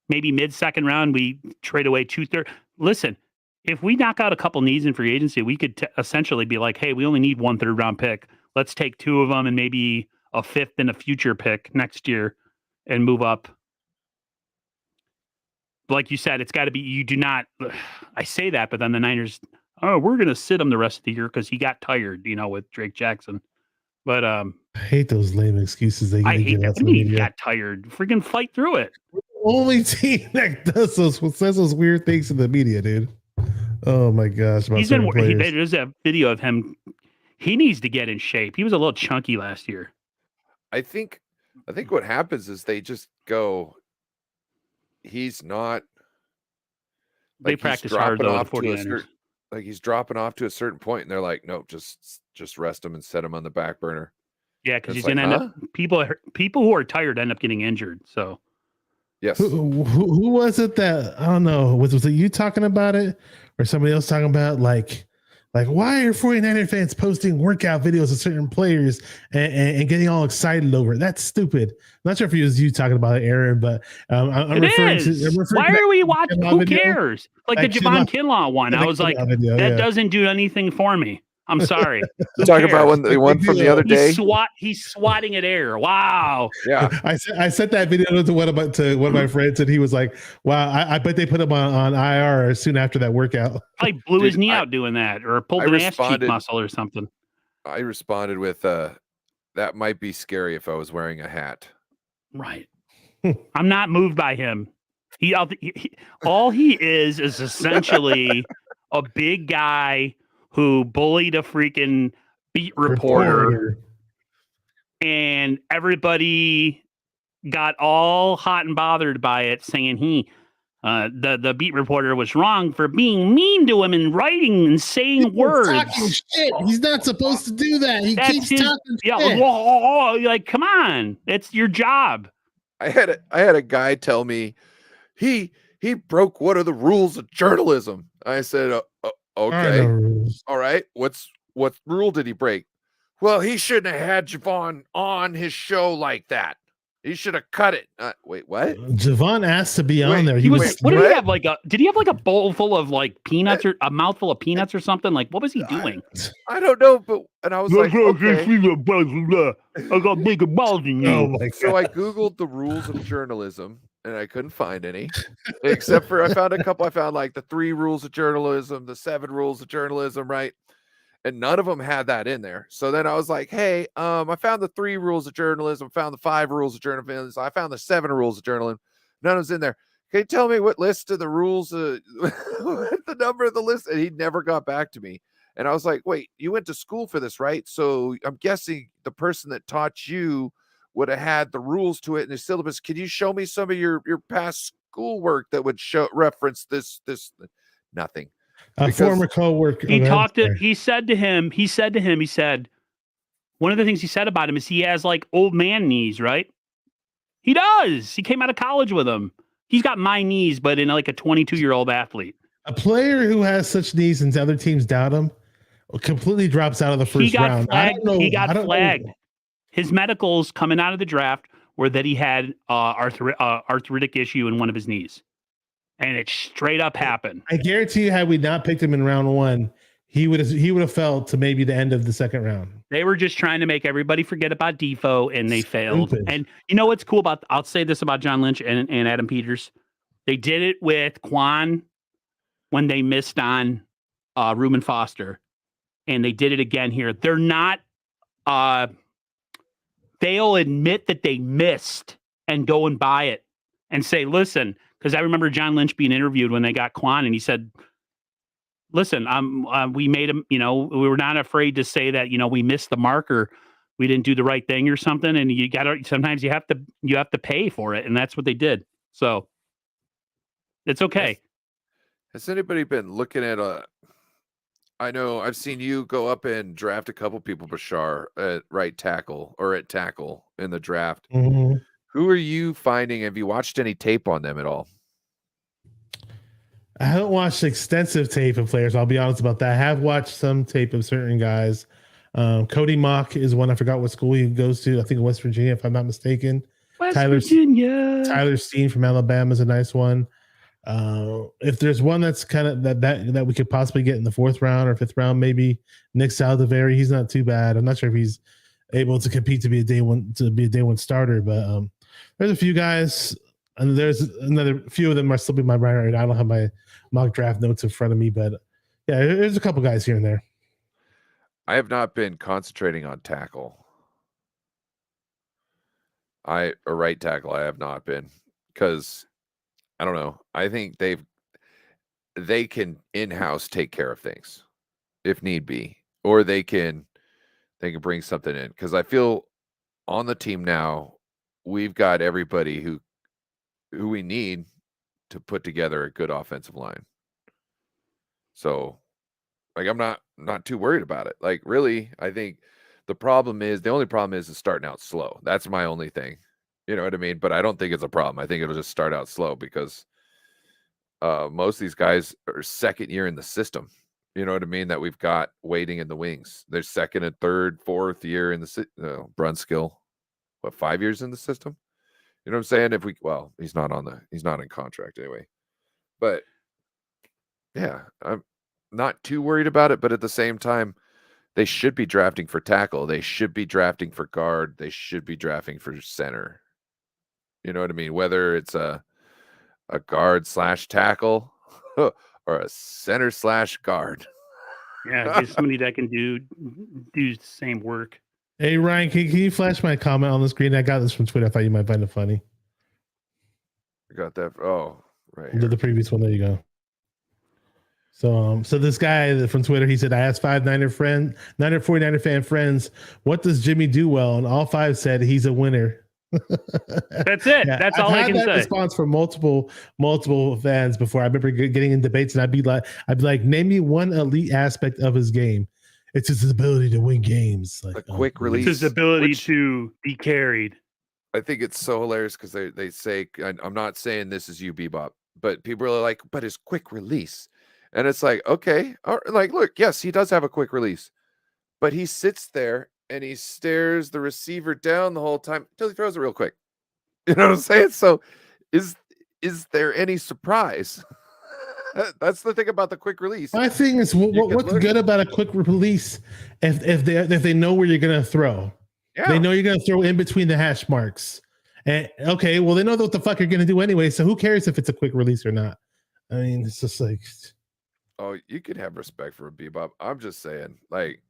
mid-second round, we trade away 2/3. Listen, if we knock out a couple needs in free agency, we could essentially be like, hey, we only need 1 third-round pick. Let's take 2 of them and maybe a 5th and a future pick next year and move up. Like you said, it's got to be, you do not, I say that, but then the Niners, we're going to sit him the rest of the year because he got tired, with Drake Jackson. But I hate those lame excuses they I hate get. That. He got tired. Freaking fight through it. We're the only team that says those weird things in the media, dude. Oh my gosh! There's a video of him. He needs to get in shape. He was a little chunky last year. I think what happens is they just go. He's not. They practice hard though. The 49ers. Like he's dropping off to a certain point, and they're like, "No, just rest him and set him on the back burner." Yeah, because he's going to end up. People who are tired end up getting injured. So, yes. Who was it that I don't know? Was it you talking about it, or somebody else talking about like why are 49er fans posting workout videos of certain players and getting all excited over it? That's stupid. I'm not sure if it was you talking about it, Aaron, but I'm referring to. Why are we watching? Who cares? Like the Javon Kinlaw one. I was like, that doesn't do anything for me. I'm sorry. Talk about when they won from the other day. He's swatting at air. Wow. Yeah. I sent that video to one of my friends, and he was like, "Wow, I bet they put him on IR soon after that workout." Probably blew his knee out doing that, or pulled an ass cheek muscle or something. I responded with, "That might be scary if I was wearing a hat." Right. I'm not moved by him. All he is essentially a big guy who bullied a freaking beat reporter. And everybody got all hot and bothered by it, saying The beat reporter was wrong for being mean to him and writing and saying words. Talking shit. He's not supposed to do that. He That's keeps his, talking yeah, shit. like, come on. It's your job. I had a guy tell me he broke one of the rules of journalism. I said, okay, all right. What rule did he break? Well, he shouldn't have had Javon on his show like that. He should have cut it. Wait, what? Javon asked to be on there. What did he have? Did he have like a bowl full of like peanuts or a mouthful of peanuts or something? Like, what was he doing? I don't know, and I was like, okay. I got bigger balls than you. Oh my God. So I Googled the rules of journalism and I couldn't find any, except for I found a couple. I found like the 3 rules of journalism, the 7 rules of journalism, right? And none of them had that in there. So then I was like, hey, I found the 3 rules of journalism, found the 5 rules of journalism. I found the 7 rules of journalism. None of them's in there. Can you tell me what list of the rules, the number of the list? And he never got back to me. And I was like, wait, you went to school for this, right? So I'm guessing the person that taught you would have had the rules to it in the syllabus. Can you show me some of your past schoolwork that would reference this? Nothing. A former co-worker. He said, one of the things he said about him is he has like old man knees, right? He does. He came out of college with them. He's got my knees, but in like a 22-year-old athlete. A player who has such knees and other teams doubt him completely drops out of the first round. He got flagged. His medicals coming out of the draft were that he had arthritic issue in one of his knees. And it straight up happened. I guarantee you, had we not picked him in round 1, he would have fell to maybe the end of the second round. They were just trying to make everybody forget about Defoe, and they failed. And you know what's cool about? I'll say this about John Lynch and Adam Peters. They did it with Quan when they missed on Reuben Foster, and they did it again here. They're not. They'll admit that they missed and go and buy it and say, "Listen." Because I remember John Lynch being interviewed when they got Quan, and he said, listen, we made him, we were not afraid to say that, we missed the mark or we didn't do the right thing or something. And sometimes you have to pay for it. And that's what they did. So it's okay. Has anybody been looking at I know I've seen you go up and draft a couple people, Bashar, at right tackle or at tackle in the draft. Mm-hmm. Who are you finding? Have you watched any tape on them at all? I haven't watched extensive tape of players. I'll be honest about that. I have watched some tape of certain guys. Cody Mock is one. I forgot what school he goes to. I think West Virginia, if I'm not mistaken. Virginia. Tyler Steen from Alabama is a nice one. If there's one that's kind of that we could possibly get in the 4th round or 5th round, maybe Nick Saldiveri. He's not too bad. I'm not sure if he's able to compete to be a day one starter, but there's a few guys, and there's another few of them are still in my brain right now. I don't have my mock draft notes in front of me, but yeah, there's a couple guys here and there. I have not been concentrating on tackle. A right tackle, I have not been, because I don't know. I think they can in-house take care of things if need be, or they can bring something in, because I feel on the team now we've got everybody who we need to put together a good offensive line. So like I'm not too worried about it. Like really, I think the only problem is starting out slow. That's my only thing. You know what I mean? But I don't think it's a problem. I think it'll just start out slow because most of these guys are second year in the system. You know what I mean? That we've got waiting in the wings. They're second and third, 4th year in the Brunskill. 5 years in the system? You know what I'm saying? He's not in contract anyway. But yeah, I'm not too worried about it. But at the same time, they should be drafting for tackle. They should be drafting for guard. They should be drafting for center. You know what I mean? Whether it's a guard / tackle or a center / guard. Yeah, get somebody that can do the same work. Hey Ryan, can you flash my comment on the screen? I got this from Twitter. I thought you might find it funny. I got that. Oh, right. The previous one. There you go. So this guy from Twitter, he said, I asked 5 49er fan friends, what does Jimmy do well? And all 5 said he's a winner. That's it. Yeah, That's I've all I had can that say. response from multiple fans before. I remember getting in debates, and I'd be like, name me one elite aspect of his game. It's his ability to win games. Like A quick It's release. his ability which to be carried. I think it's so hilarious because they say, I'm not saying this is you, Bebop, but people are like, but his quick release. And it's like, okay, like, look, yes, he does have a quick release, but he sits there and he stares the receiver down the whole time until he throws it real quick. You know what I'm saying? So is there any surprise? That's the thing about the quick release. My thing is, what's good about a quick release if they know where you're gonna throw. Yeah. They know you're gonna throw in between the hash marks. And okay, well, they know what the fuck you're gonna do anyway. So who cares if it's a quick release or not? I mean, it's just like, oh, you can have respect for a Bebop. I'm just saying, like,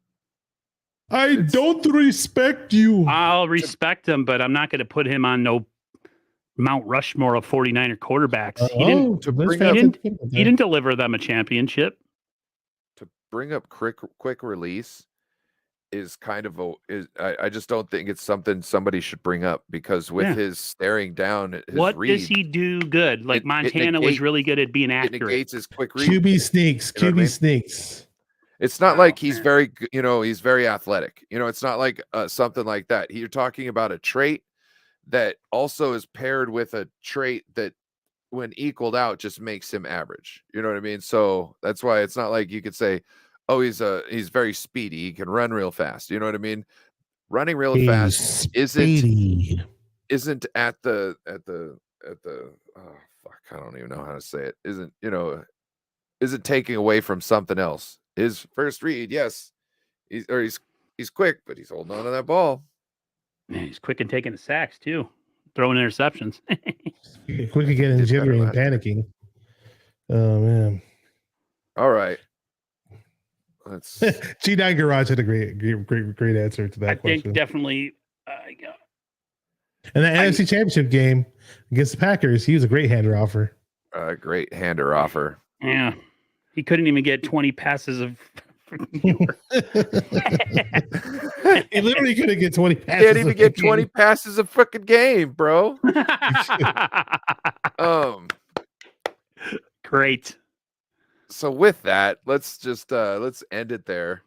I don't respect you. I'll respect him, but I'm not going to put him on no Mount Rushmore of 49er quarterbacks. He didn't deliver them a championship. To bring up quick release is kind of I just don't think it's something somebody should bring up, because with his staring down at his what read, does he do good? Like Montana was really good at being accurate. It negates his quick read. QB sneaks. You know QB sneaks. It's not like he's very, he's very athletic. It's not like something like that. You're talking about a trait that also is paired with a trait that, when equaled out, just makes him average. You know what I mean? So that's why it's not like you could say, oh, he's very speedy. He can run real fast. You know what I mean? Running real fast isn't at the oh fuck, I don't even know how to say it. Isn't taking away from something else. His first read, yes, he's quick, but he's holding on to that ball. Man, he's quick and taking the sacks too, throwing interceptions. Quick again and jittery and panicking. Oh man! All right, let's. G9 Garage had a great answer to that question. I think definitely. And the NFC Championship game against the Packers, he was a great hander offer. Great hander offer. Yeah. He couldn't even get 20 passes of. He literally couldn't get 20 passes. He can't even get 20 passes a freaking game, bro. Great. So with that, let's just let's end it there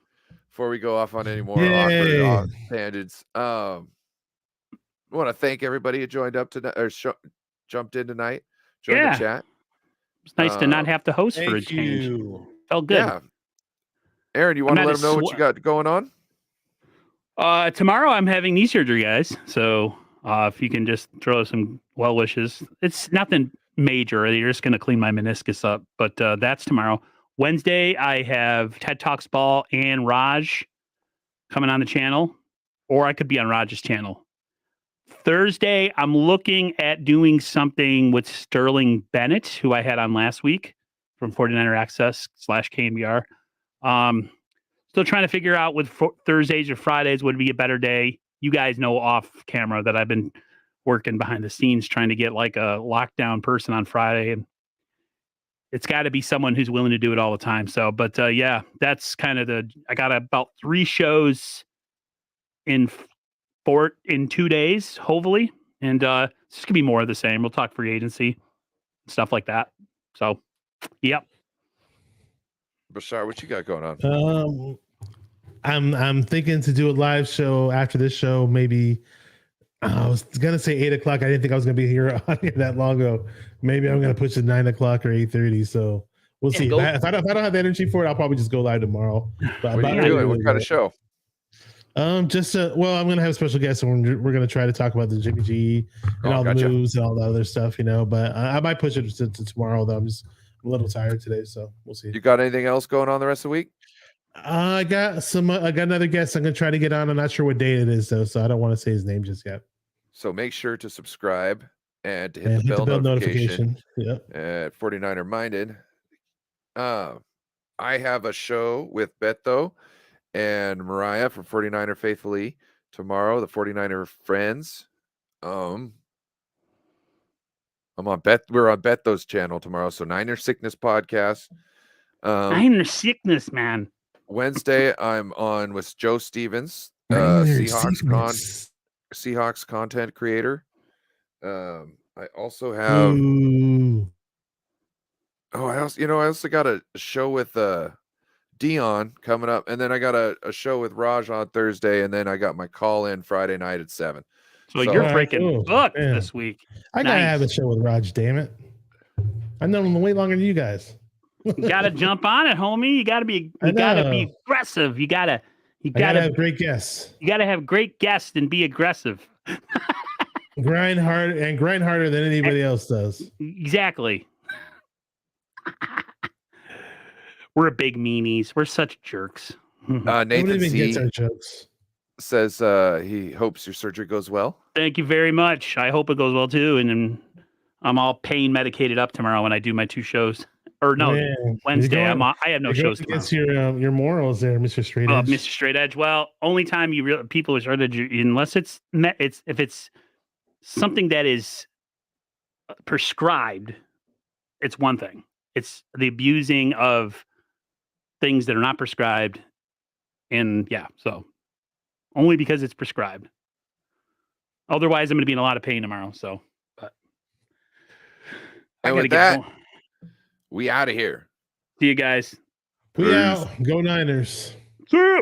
before we go off on any more awkward tangents. I want to thank everybody who joined up tonight or jumped in tonight. Joined the chat. It's nice to not have to host for a change. Felt good. Yeah. Aaron, you want to let them know what you got going on? Tomorrow I'm having knee surgery, guys. So if you can just throw some well wishes. It's nothing major. You're just going to clean my meniscus up. But that's tomorrow. Wednesday, I have TED Talks Ball and Raj coming on the channel. Or I could be on Raj's channel. Thursday, I'm looking at doing something with Sterling Bennett, who I had on last week from 49er Access /KNBR. Still trying to figure out with Thursdays or Fridays would be a better day. You guys know off camera that I've been working behind the scenes trying to get like a lockdown person on Friday, and it's got to be someone who's willing to do it all the time. So, but yeah, that's kind of I got about 3 shows in 2 days, hopefully. And it's just gonna be more of the same. We'll talk free agency, stuff like that. So, yep. Bashar, what you got going on? I'm thinking to do a live show after this show. Maybe I was gonna say 8:00. I didn't think I was gonna be here on here that long ago. Maybe I'm gonna push it 9:00 or 8:30. So we'll see. If I don't have the energy for it, I'll probably just go live tomorrow. But what are you doing? What kind of show? I'm gonna have a special guest, and we're gonna try to talk about the Jimmy G and all the moves and all the other stuff, But I might push it to tomorrow. Though I'm a little tired today, so we'll see. You got anything else going on the rest of the week? I got another guest I'm gonna try to get on. I'm not sure what day it is though, so I don't want to say his name just yet. So make sure to subscribe and to hit the bell notification. Yep. At 49er Minded. I have a show with Beto and Mariah from 49er Faithfully tomorrow, the 49er Friends. I'm on we're on Beto's channel tomorrow, so Niner Sickness podcast. Niner Sickness, man. Wednesday, I'm on with Joe Stevens, Seahawks Con. Seahawks content creator. I also have. Ooh. Oh, I also got a show with Dion coming up, and then I got a show with Raj on Thursday, and then I got my call in Friday night at 7. So you're Alright, freaking cool. booked Man. this week. I gotta have a Nice. show with Raj, damn it. I've known him way longer than you guys. You gotta jump on it, homie. You gotta be aggressive. You gotta have great guests. You gotta have great guests and be aggressive. Grind hard and grind harder than anybody else does. Exactly. We're big meanies. We're such jerks. Nathan even Z gets our jokes. says he hopes your surgery goes well. Thank you very much. I hope it goes well too. And then I'm all pain medicated up tomorrow when I do my 2 shows. Or no, Man, Wednesday. I have no shows tomorrow. Against your morals there, Mr. Straight Edge. Mr. Straight Edge. Well, only time people are started unless if it's something that is prescribed, it's one thing. It's the abusing of things that are not prescribed, and so only because it's prescribed. Otherwise, I'm going to be in a lot of pain tomorrow. So, but and with that, we out of here. See you guys. We out. Go Niners. See ya.